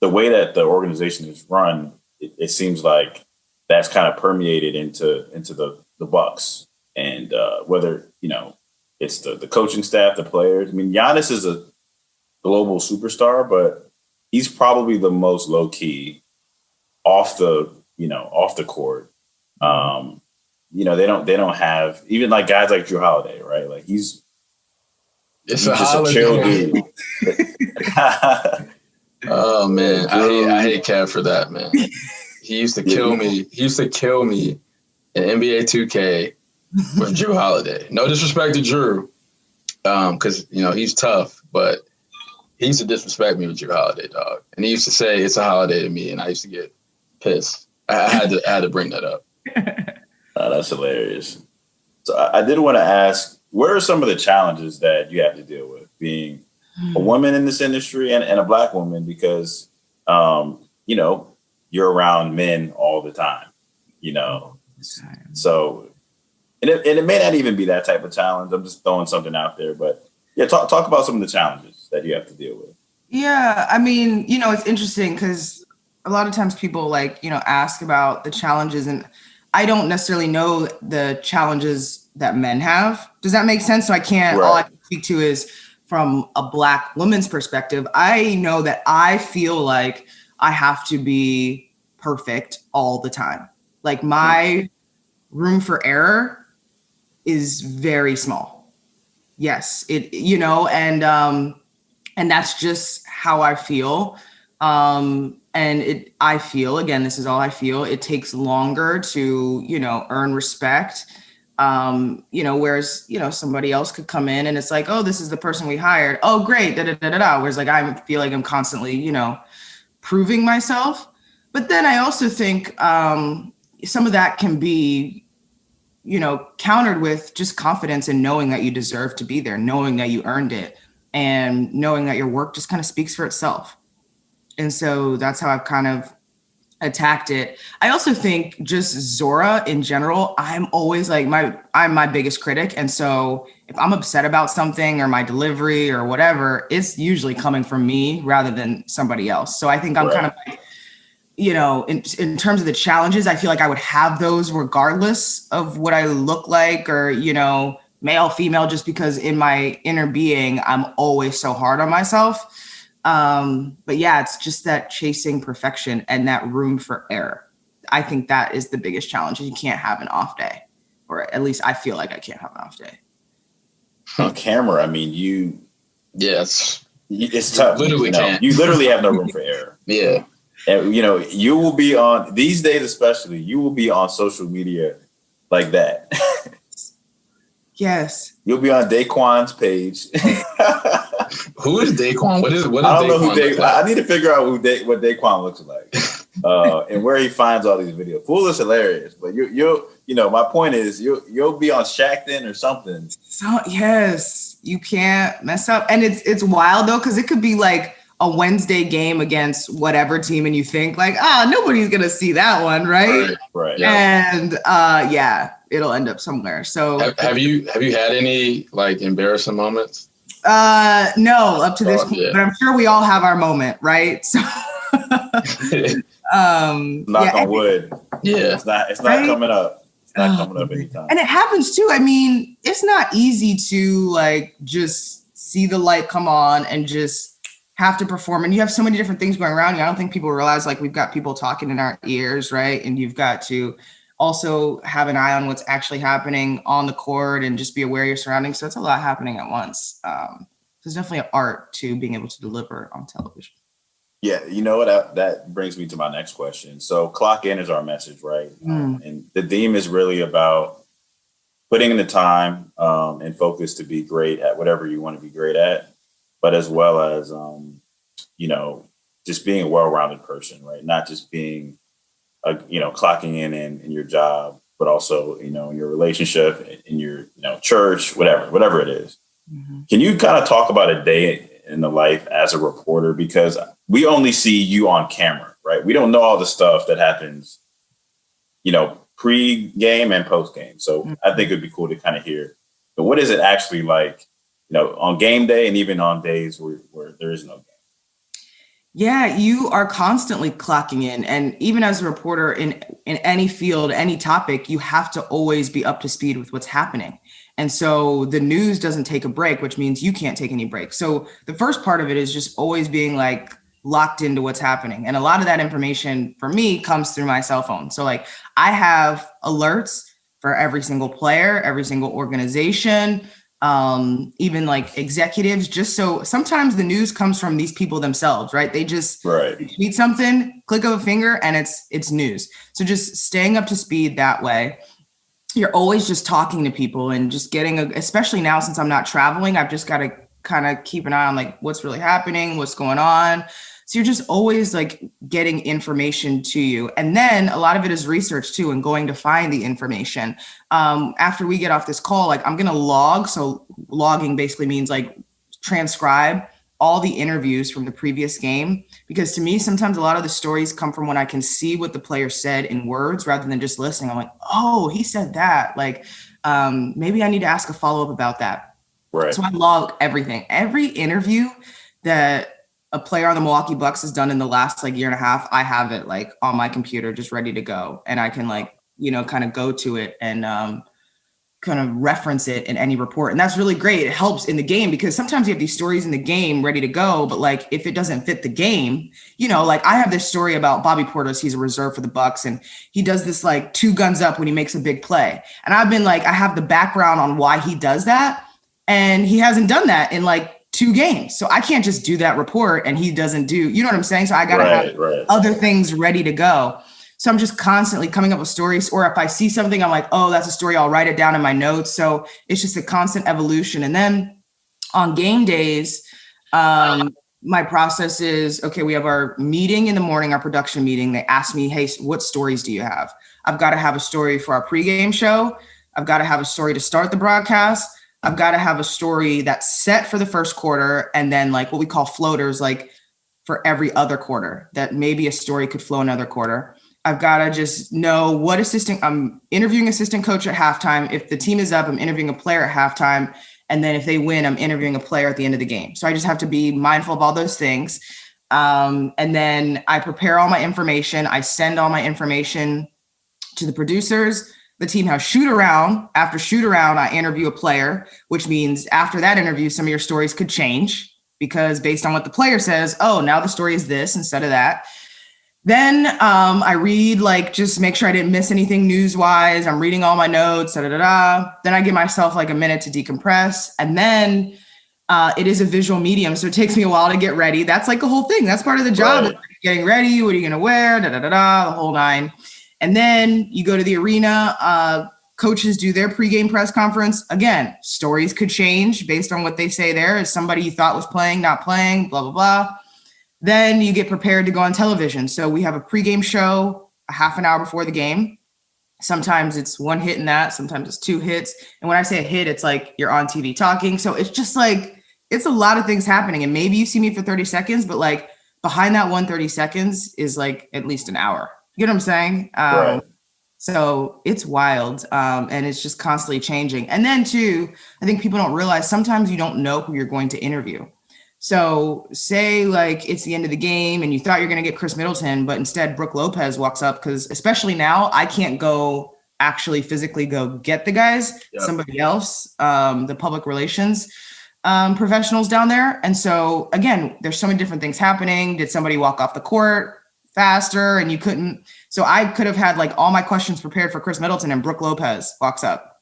the way that the organization is run, it seems like that's kind of permeated into the Bucks. And whether, it's the coaching staff, the players. I mean, Giannis is a global superstar, but he's probably the most low key off the court. They don't have even like guys like Drew Holiday, right? Like he's just a chill dude. Oh man, I hate Kev for that, man. He used to kill me. He used to kill me in NBA 2K with Drew Holiday. No disrespect to Drew, because he's tough, but he used to disrespect me with Drew Holiday, dog. And he used to say it's a holiday to me, and I used to get pissed. I had to bring that up. That's hilarious. So I did want to ask, what are some of the challenges that you have to deal with being a woman in this industry and a Black woman? Because, you're around men all the time, So, and it may not even be that type of challenge. I'm just throwing something out there. But, yeah, talk about some of the challenges that you have to deal with. Yeah, I mean, it's interesting because a lot of times people ask about the challenges, and I don't necessarily know the challenges that men have. Does that make sense? So I can't, all I can speak to is from a Black woman's perspective. I know that I feel like I have to be perfect all the time. Like my room for error is very small. Yes, and that's just how I feel. I feel, again, this is all I feel, it takes longer to, earn respect. Whereas, somebody else could come in and it's like, oh, this is the person we hired. Oh, great. Whereas like, I feel like I'm constantly, proving myself. But then I also think some of that can be, countered with just confidence and knowing that you deserve to be there, knowing that you earned it, and knowing that your work just kind of speaks for itself. And so that's how I've kind of attacked it. I also think just Zora in general, I'm always like I'm my biggest critic. And so if I'm upset about something or my delivery or whatever, it's usually coming from me rather than somebody else. So I think I'm kind of like, in terms of the challenges, I feel like I would have those regardless of what I look like or, male, female, just because in my inner being, I'm always so hard on myself. But yeah, it's just that chasing perfection and that room for error. I think that is the biggest challenge. You can't have an off day, or at least I feel like I can't have an off day. On camera, I mean, it's tough. Literally can't. You literally have no room for error. Yeah. And you will be on these days, especially. You will be on social media like that. Yes. You'll be on Daquan's page. Who is Daquan? What is I don't know who Daquan look like? I need to figure out what Daquan looks like, and where he finds all these videos. Fool is hilarious, but my point is you'll be on Shackton or something. So yes, you can't mess up, and it's wild though because it could be like a Wednesday game against whatever team, and you think like, nobody's gonna see that one, right? Right. Yeah. And it'll end up somewhere. So have you had any like embarrassing moments? No, up to this point, yeah. but I'm sure we all have our moment, right? So knock on wood. Yeah. It's not right? coming up. It's not coming up anytime. And it happens too. I mean, it's not easy to like just see the light come on and just have to perform. And you have so many different things going around you. I don't think people realize like we've got people talking in our ears, right? And you've got to also have an eye on what's actually happening on the court and just be aware of your surroundings. So it's a lot happening at once. There's definitely an art to being able to deliver on television. Yeah, you know what? That brings me to my next question. So clock in is our message, right? And the theme is really about putting in the time and focus to be great at whatever you want to be great at, but as well as, just being a well-rounded person, right? Not just being, clocking in your job, but also, in your relationship, in your, church, whatever it is. Mm-hmm. Can you kind of talk about a day in the life as a reporter? Because we only see you on camera, right? We don't know all the stuff that happens, pre-game and post-game. So I think it'd be cool to kind of hear, but what is it actually like, on game day and even on days where there is no game? Yeah, you are constantly clocking in. And even as a reporter in any field, any topic, you have to always be up to speed with what's happening. And so the news doesn't take a break, which means you can't take any breaks. So the first part of it is just always being like locked into what's happening. And a lot of that information for me comes through my cell phone. So like I have alerts for every single player, every single organization, even like executives, just so sometimes the news comes from these people themselves, right? They just tweet something, click of a finger, and it's news. So just staying up to speed that way. You're always just talking to people and just getting especially now since I'm not traveling, I've just got to kind of keep an eye on like what's really happening, what's going on. So you're just always like getting information to you. And then a lot of it is research too, and going to find the information. After we get off this call, like I'm going to log. So logging basically means like transcribe all the interviews from the previous game, because to me, sometimes a lot of the stories come from when I can see what the player said in words rather than just listening. I'm like, oh, he said that. Like, maybe I need to ask a follow-up about that. Right. So I log everything. Every interview that a player on the Milwaukee Bucks has done in the last like year and a half, I have it like on my computer, just ready to go. And I can like, kind of go to it and kind of reference it in any report. And that's really great. It helps in the game because sometimes you have these stories in the game ready to go, but like if it doesn't fit the game, like I have this story about Bobby Portis. He's a reserve for the Bucks and he does this like 2 guns up when he makes a big play. And I've been like, I have the background on why he does that. And he hasn't done that in like 2 games. So I can't just do that report and he doesn't do, you know what I'm saying? So I got to have other things ready to go. So I'm just constantly coming up with stories, or if I see something, I'm like, oh, that's a story. I'll write it down in my notes. So it's just a constant evolution. And then on game days, my process is, okay, we have our meeting in the morning, our production meeting. They ask me, hey, what stories do you have? I've got to have a story for our pregame show. I've got to have a story to start the broadcast. I've got to have a story that's set for the first quarter. And then like what we call floaters, like for every other quarter, that maybe a story could flow another quarter. I've got to just know what I'm interviewing assistant coach at halftime. If the team is up, I'm interviewing a player at halftime. And then if they win, I'm interviewing a player at the end of the game. So I just have to be mindful of all those things. And then I prepare all my information. I send all my information to the producers. The team has shoot around. After shoot around, I interview a player, which means after that interview, some of your stories could change because based on what the player says, oh, now the story is this instead of that. Then I read, like, just make sure I didn't miss anything news-wise. I'm reading all my notes, Then I give myself like a minute to decompress. And then it is a visual medium, so it takes me a while to get ready. That's like the whole thing. That's part of the job. Right. getting ready. What are you going to wear? The whole nine. And then you go to the arena. Coaches do their pregame press conference. Again, stories could change based on what they say there. Is somebody you thought was playing, not playing, blah, blah, blah. Then you get prepared to go on television. So we have a pregame show a half an hour before the game. Sometimes it's one hit in that. Sometimes it's 2 hits. And when I say a hit, it's like you're on TV talking. So it's just like, it's a lot of things happening. And maybe you see me for 30 seconds, but like behind that 130 seconds is like at least an hour. You know what I'm saying? Right. So it's wild. And it's just constantly changing. And then too, I think people don't realize sometimes you don't know who you're going to interview. So say like it's the end of the game and you thought you're going to get Chris Middleton, but instead Brooke Lopez walks up, because especially now I can't go actually physically go get the guys, somebody else, the public relations professionals down there. And so again, there's so many different things happening. Did somebody walk off the court faster and you couldn't? So I could have had like all my questions prepared for Chris Middleton and Brooke Lopez walks up.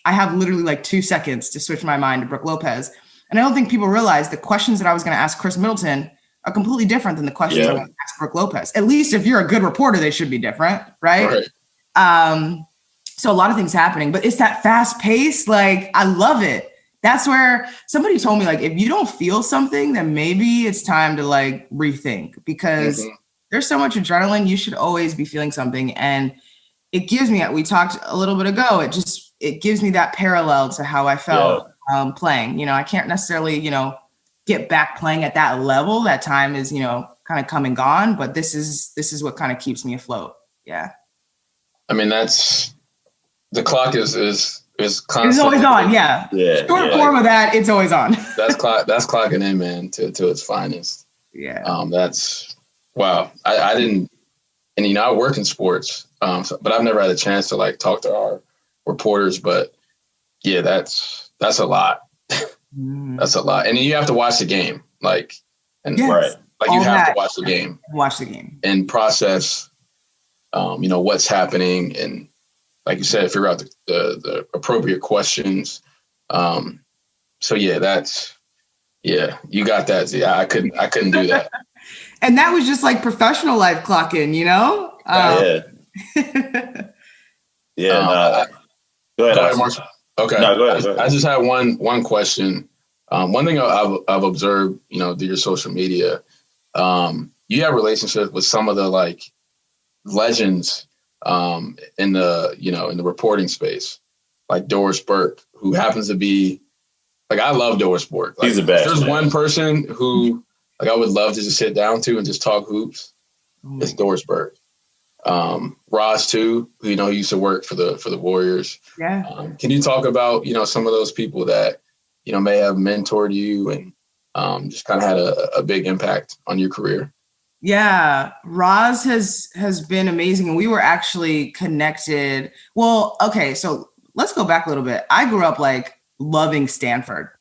I have literally like 2 seconds to switch my mind to Brooke Lopez. And I don't think people realize the questions that I was going to ask Chris Middleton are completely different than the questions I want to ask Brooke Lopez. At least if you're a good reporter, they should be different, right? So a lot of things happening, but it's that fast pace. Like, I love it. That's where somebody told me, like, if you don't feel something, then maybe it's time to like rethink, because there's so much adrenaline. You should always be feeling something. And it gives me, we talked a little bit ago, it gives me that parallel to how I felt playing. You know, I can't necessarily, get back playing at that level. That time is, kind of come and gone, but this is what kind of keeps me afloat. Yeah. I mean, the clock is constantly. It's always on. Yeah. Short form of that. It's always on. That's clocking in, man, to its finest. Yeah. That's wow. I didn't, and I work in sports, but I've never had a chance to like talk to our reporters, but yeah, that's a lot. That's a lot. And you have to watch the game. Like, and yes. Like you have to watch the game. Watch the game. And process, what's happening. And like you said, figure out the appropriate questions. So yeah, you got that. Yeah, I couldn't do that. And that was just like professional life clocking, Go ahead. Go ahead, Marshall. Okay. No, go ahead. I just had one question. One thing I've observed, through your social media, you have relationships with some of the like legends in the reporting space, like Doris Burke, who happens to be like, I love Doris Burke. Like, he's the best. There's one person who like I would love to just sit down to and just talk hoops. It's Doris Burke. Roz too, who used to work for the Warriors. Yeah. Can you talk about some of those people that may have mentored you and just kind of had a big impact on your career? Yeah, Roz has been amazing, and we were actually connected. Well, okay, so let's go back a little bit. I grew up like loving Stanford.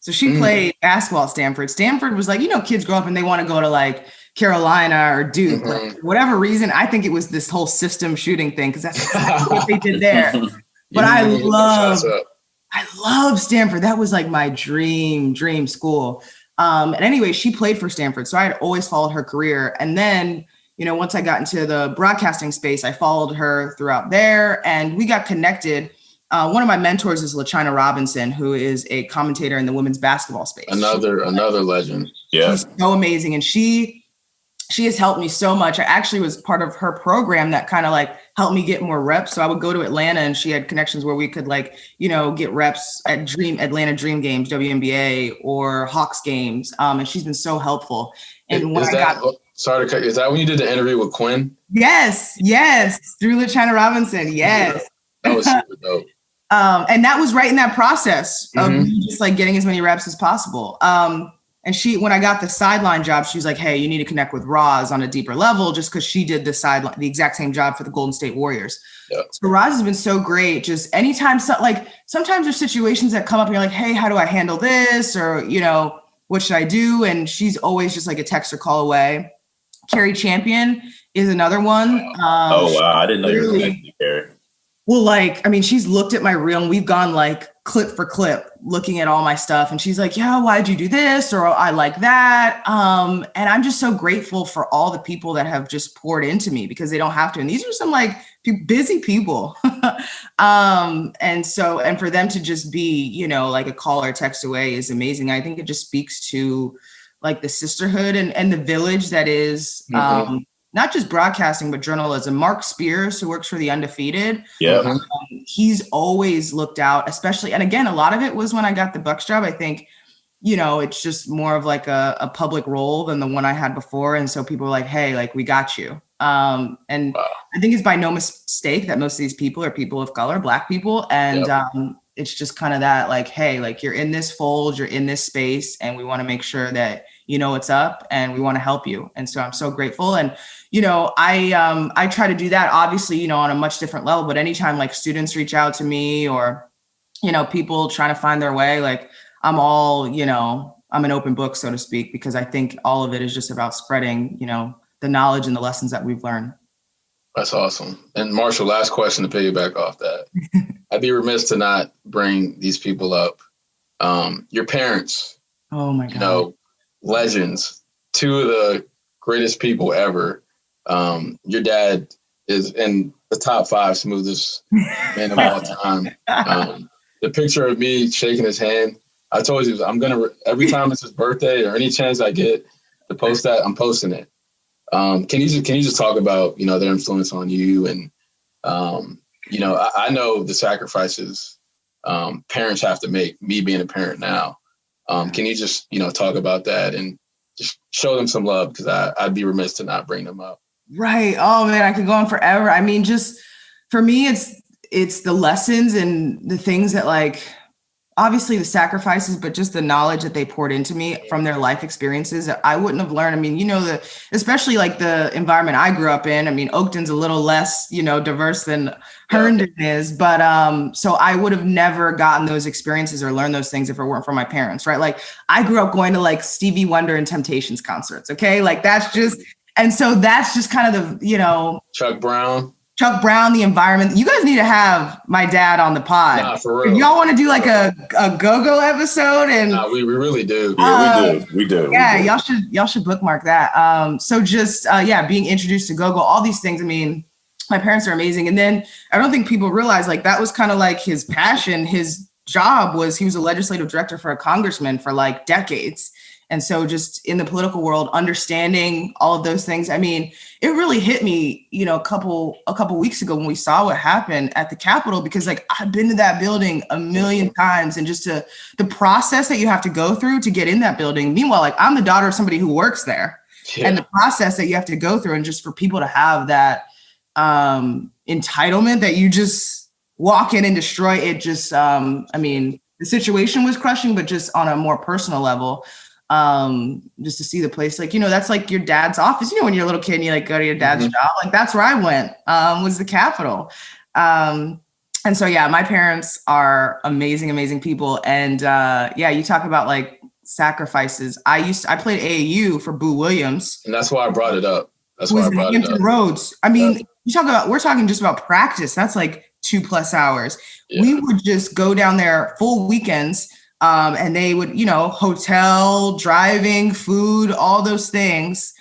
So she played basketball at Stanford. Stanford was like, kids grow up and they want to go to like Carolina or Duke, like, for whatever reason. I think it was this whole system shooting thing, because that's exactly what they did there. But I love Stanford. That was like my dream school. And anyway, she played for Stanford, so I had always followed her career. And then, once I got into the broadcasting space, I followed her throughout there, and we got connected. One of my mentors is LaChina Robinson, who is a commentator in the women's basketball space. Another legend. Yeah. She's so amazing. And she has helped me so much. I actually was part of her program that kind of like helped me get more reps. So I would go to Atlanta, and she had connections where we could like, get reps at Atlanta Dream games, WNBA, or Hawks games. And she's been so helpful. And sorry to cut you. Is that when you did the interview with Quinn? Yes. Through LaChina Robinson. Yes. That was super dope. And that was right in that process of just like getting as many reps as possible. And when I got the sideline job, she was like, hey, you need to connect with Roz on a deeper level, just because she did the exact same job for the Golden State Warriors. Yep. So Roz has been so great. Just anytime, sometimes there's situations that come up and you're like, hey, how do I handle this? Or, what should I do? And she's always just like a text or call away. Carrie Champion is another one. Oh, wow. I didn't know you were connected to Carrie. Well, she's looked at my reel, and we've gone like clip for clip looking at all my stuff. And she's like, yeah, why'd you do this? Or I like that. And I'm just so grateful for all the people that have just poured into me because they don't have to. And these are some like busy people. And for them to just be, you know, like a call or text away is amazing. I think it just speaks to like the sisterhood and the village that is, not just broadcasting, but journalism. Mark Spears, who works for The Undefeated, he's always looked out, especially, and again, a lot of it was when I got the Bucks job. I think, you know, it's just more of like a public role than the one I had before. And so people were like, hey, like, we got you. I think it's by no mistake that most of these people are people of color, Black people. And it's just kind of that like, hey, like you're in this fold, you're in this space, and we want to make sure that you know what's up and we want to help you. And so I'm so grateful. And, you know, I try to do that obviously, you know, on a much different level, but anytime like students reach out to me or, you know, people trying to find their way, like I'm all, you know, I'm an open book, so to speak, because I think all of it is just about spreading, you know, the knowledge and the lessons that we've learned. That's awesome. And Marshall, last question to piggyback off that. I'd be remiss to not bring these people up. Your parents, oh my God, you know, legends, two of the greatest people ever. Your dad is in the top 5 smoothest man of all time. The picture of me shaking his hand, I told you, every time it's his birthday or any chance I get to post that, I'm posting it. Can you just talk about, you know, their influence on you? And, you know, I know the sacrifices parents have to make, me being a parent now. Can you just, you know, talk about that and just show them some love? Because I'd be remiss to not bring them up. Right. Oh man, I could go on forever. I mean, just for me, it's the lessons and the things that like, obviously the sacrifices, but just the knowledge that they poured into me from their life experiences that I wouldn't have learned. I mean, you know, especially like the environment I grew up in. I mean, Oakton's a little less, you know, diverse than Herndon is, but so I would have never gotten those experiences or learned those things if it weren't for my parents, right? Like I grew up going to like Stevie Wonder and Temptations concerts. Okay. Like that's just kind of the, you know, Chuck Brown, the environment. You guys need to have my dad on the pod. Nah, for real. If y'all want to do like a go-go episode, and we really do. Yeah, we do. Yeah, y'all should bookmark that. So just being introduced to go-go, all these things. I mean, my parents are amazing. And then I don't think people realize like that was kind of like his passion. His job was he was a legislative director for a congressman for like decades. And so just in the political world, understanding all of those things, I mean, it really hit me, you know, a couple weeks ago when we saw what happened at the Capitol, because like I've been to that building a million times, and just the process that you have to go through to get in that building. Meanwhile, like I'm the daughter of somebody who works there, and the process that you have to go through, and just for people to have that entitlement that you just walk in and destroy it. Just, I mean, the situation was crushing, but just on a more personal level, just to see the place, like, you know, that's like your dad's office, you know, when you're a little kid and you like go to your dad's job, like that's where I went, was the Capitol. And so, yeah, my parents are amazing people. And, you talk about like sacrifices. I played AAU for Boo Williams. And that's why I brought it up. Hampton Roads. I mean, we're talking just about practice. That's like 2+ hours. Yeah. We would just go down there full weekends. And they would, you know, hotel, driving, food, all those things,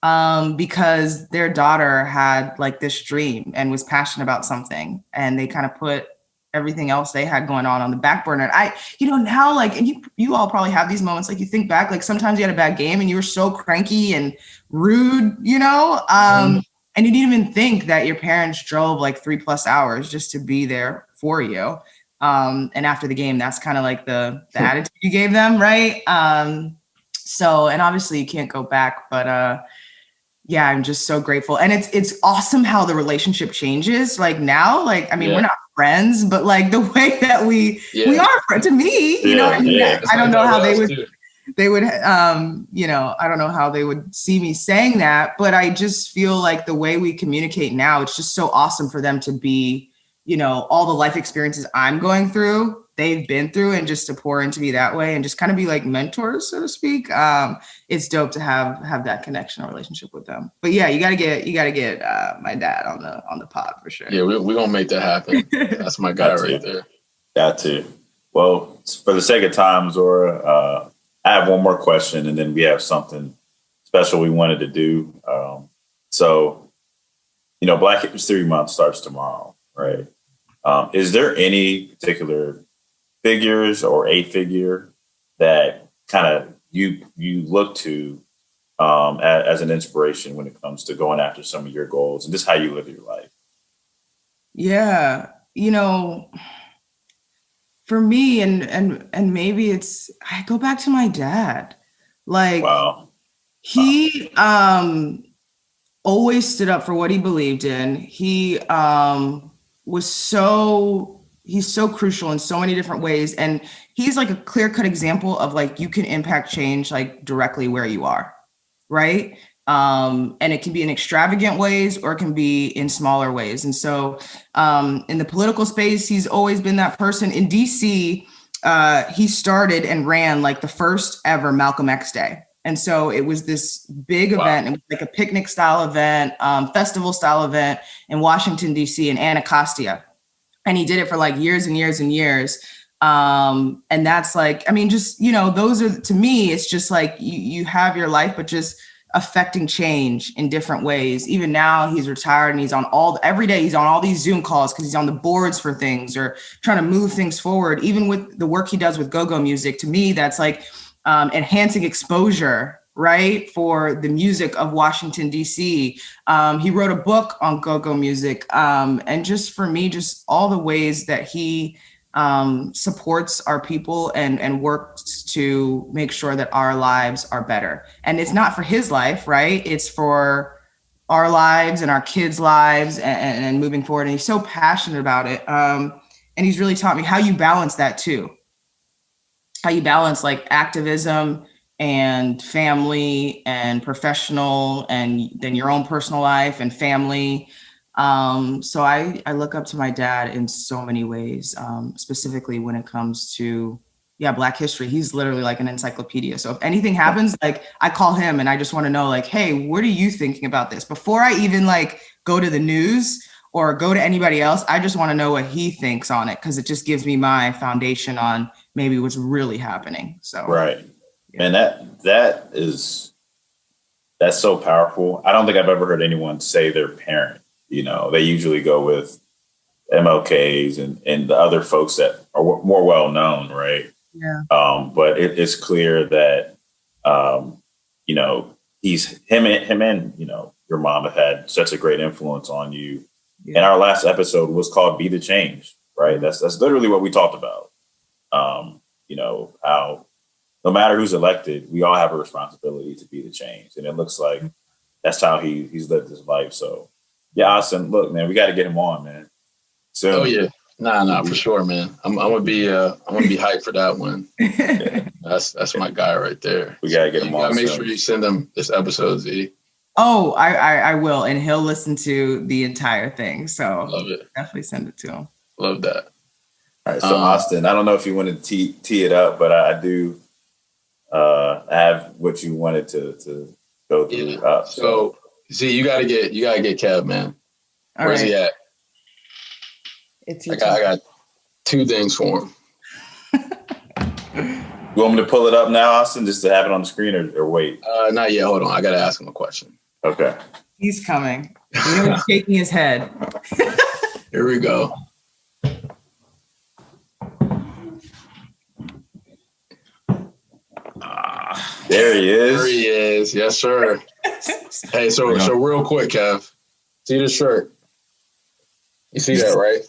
because their daughter had like this dream and was passionate about something, and they kind of put everything else they had going on the back burner. And you know, now like, and you all probably have these moments, like you think back, like sometimes you had a bad game and you were so cranky and rude, you know, and you didn't even think that your parents drove like 3+ hours just to be there for you. And after the game, that's kind of like the attitude you gave them. Right. So, and obviously you can't go back, but, I'm just so grateful. And it's awesome how the relationship changes. Like now, like, I mean, we're not friends, but like the way that we are friends to me, you know what I mean? I don't know how they would, you know, I don't know how they would see me saying that, but I just feel like the way we communicate now, it's just so awesome for them to be, you know, all the life experiences I'm going through, they've been through, and just to pour into me that way and just kind of be like mentors, so to speak. It's dope to have that connection or relationship with them. But yeah, you gotta get my dad on the pod for sure. Yeah, we're gonna make that happen. That's my guy right there. Got to. Well, for the sake of time, Zora, I have one more question, and then we have something special we wanted to do. So, Black History Month starts tomorrow, right? Is there any particular figures or a figure that kind of you look to as an inspiration when it comes to going after some of your goals and just how you live your life? Yeah, for me, and maybe I go back to my dad. Like, Wow. He always stood up for what he believed in. He's so crucial in so many different ways. And he's like a clear-cut example of like, you can impact change like directly where you are, right? And it can be in extravagant ways or it can be in smaller ways. And so in the political space, he's always been that person. In DC, he started and ran like the first ever Malcolm X Day. And so it was this big event. It was like a picnic style event, festival style event in Washington, DC in Anacostia. And he did it for like years and years and years. And that's like, I mean, just, those are, to me, it's just like you have your life, but just affecting change in different ways. Even now he's retired and he's on every day he's on all these Zoom calls because he's on the boards for things or trying to move things forward. Even with the work he does with go-go music, to me, that's like enhancing exposure, right, for the music of Washington, D.C. He wrote a book on go-go music. And just for me, just all the ways that he supports our people and works to make sure that our lives are better. And it's not for his life, right? It's for our lives and our kids' lives and moving forward. And he's so passionate about it. And he's really taught me how you balance that too. How you balance like activism and family and professional and then your own personal life and family. So I look up to my dad in so many ways, specifically when it comes to, Black history. He's literally like an encyclopedia. So if anything happens, like I call him and I just want to know like, hey, what are you thinking about this? Before I even like go to the news or go to anybody else, I just want to know what he thinks on it. Cause it just gives me my foundation on maybe what's really happening. So, right. Yeah. Man, that's so powerful. I don't think I've ever heard anyone say their parent. They usually go with MLKs and the other folks that are more well known, right? Yeah. But it's clear that he's him and your mom have had such a great influence on you. Yeah. And our last episode was called "Be the Change," right? That's literally what we talked about. How no matter who's elected, we all have a responsibility to be the change, and it looks like that's how he's lived his life. So. Yeah, Austin. Look, man, we got to get him on, man. So, oh yeah, nah, for sure, man. I'm gonna be hyped for that one. Yeah, that's my guy right there. We gotta get him on. Make sure you send him this episode, Z. Oh, I will, and he'll listen to the entire thing. So love it. Definitely send it to him. Love that. All right, so Austin, I don't know if you want to tee it up, but I do have what you wanted to go through. Yeah. So. See, you gotta get Kev, man. Where's he at? I got two things for him. You want me to pull it up now, Austin, just to have it on the screen, or wait? Not yet. Hold on. I gotta ask him a question. Okay. He's coming. He's shaking his head. Here we go. There he is. There he is. Yes, sir. Hey, so real quick, Kev. See the shirt? You see that, right?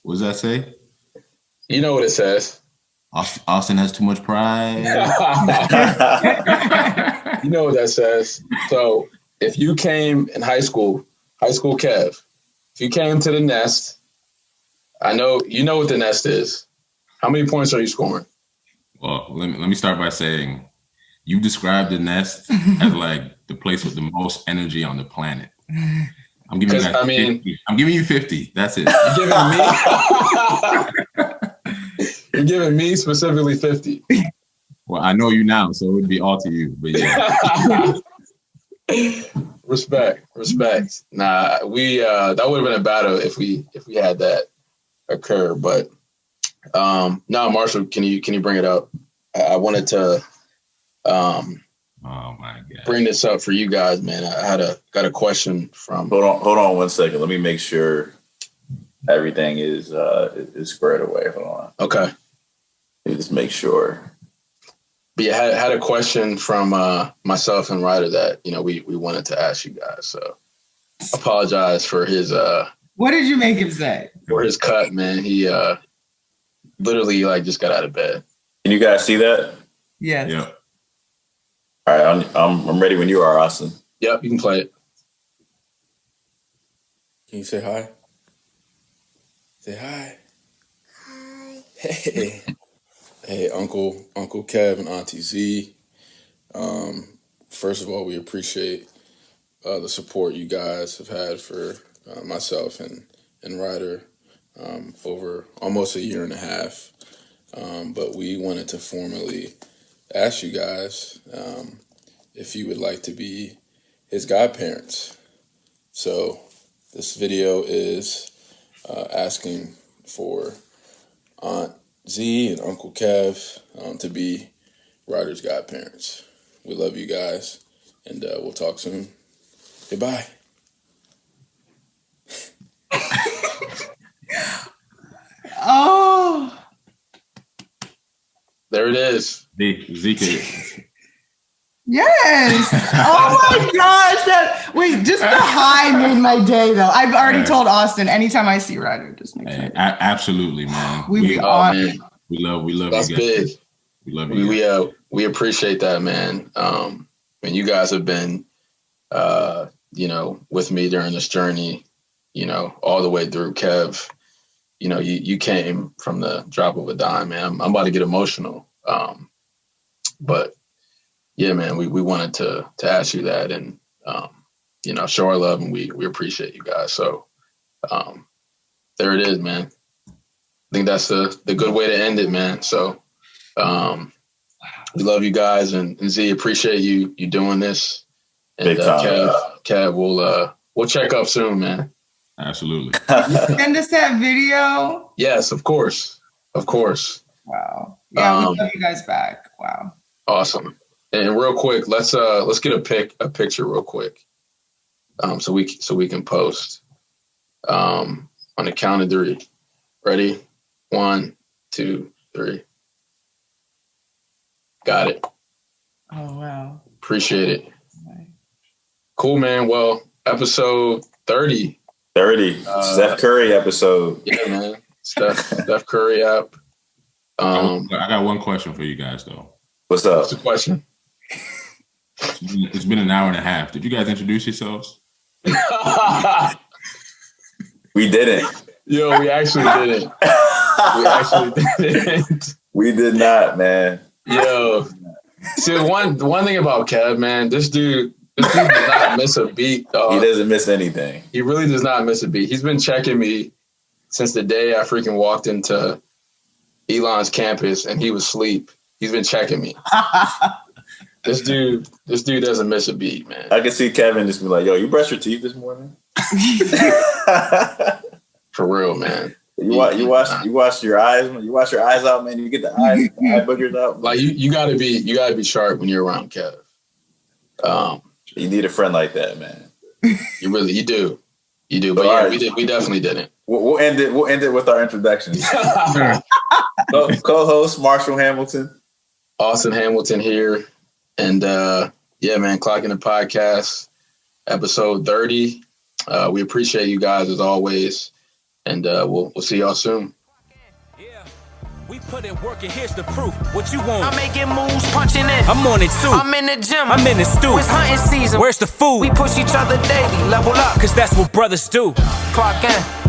What does that say? You know what it says. Austin has too much pride. You know what that says. So if you came in high school Kev, if you came to the Nest, I know you know what the Nest is. How many points are you scoring? Well, let me start by saying you described the Nest as like the place with the most energy on the planet. I'm giving you 50. I'm giving you 50. That's it. You're giving me specifically 50. Well, I know you now, so it would be all to you. But yeah. Respect. Nah, we that would have been a battle if we had that occur. But No, Marshall, can you bring it up? I wanted to oh my God, bring this up for you guys, man. I got a question from. Hold on 1 second. Let me make sure everything is squared away. Hold on. Okay. Let me just make sure. But yeah, I had a question from myself and Ryder that we wanted to ask you guys. So apologize for his. What did you make him say? For his cut, man. He literally just got out of bed. Can you guys see that? Yes. yeah. All right, I'm ready when you are, Austin. Yep, you can play it. Can you say hi? Say hi. Hi. Hey. Hey, Uncle Kev and Auntie Z. First of all, we appreciate the support you guys have had for myself and Ryder over almost a year and a half. But we wanted to formally ask you guys if you would like to be his godparents. So this video is asking for Aunt Z and Uncle Kev to be Ryder's godparents. We love you guys, and we'll talk soon. Goodbye. Oh. There it is. Zeke. Yes. Oh my gosh. Just the high made my day though. I've already told Austin anytime I see Ryder, just make sure. Absolutely, man. We love That's you guys. big. We love you. We appreciate that, man. And you guys have been, with me during this journey, all the way through. Kev, you came from the drop of a dime, man. I'm about to get emotional. But yeah, man, we wanted to ask you that and, show our love, and we appreciate you guys. So there it is, man. I think that's the good way to end it, man. So we love you guys, and Z, appreciate you doing this. And Kev, we'll check up soon, man. Absolutely. Send us that video. Yes, of course. Wow. Yeah, we love you guys back. Wow. Awesome. And real quick, let's get a picture real quick, so we can post on the count of three. Ready? 1, 2, 3. Got it. Oh wow. Appreciate it. Cool, man. Well, episode 30. 30. Steph Curry episode. Yeah, man. Steph Curry app. I got one question for you guys though. What's up? What's the question? It's been an hour and a half. Did you guys introduce yourselves? We didn't. Yo, we actually didn't. We did not, man. Yo. See, one thing about Kev, man, this dude does not miss a beat, dog. He doesn't miss anything. He really does not miss a beat. He's been checking me since the day I freaking walked into Elon's campus and he was asleep. He's been checking me. This dude doesn't miss a beat, man. I can see Kevin just be like, "Yo, you brushed your teeth this morning?" For real, man. You wash your eyes. You wash your eyes out, man. You get the eye boogers out. Like you gotta be sharp when you're around Kev. You need a friend like that, man. You do. But yeah, right. we definitely didn't. We'll end it with our introductions. Co-host Marshall Hamilton, Austin Hamilton here, and yeah, man, Clocking the Podcast, episode 30. We appreciate you guys as always, and we'll see y'all soon. Yeah, we put in work and here's the proof. What you want? I'm making moves, punching in. I'm on it too. I'm in the gym. I'm in the stew. It's hunting season. Where's the food? We push each other daily, level up. Cause that's what brothers do. Clock in.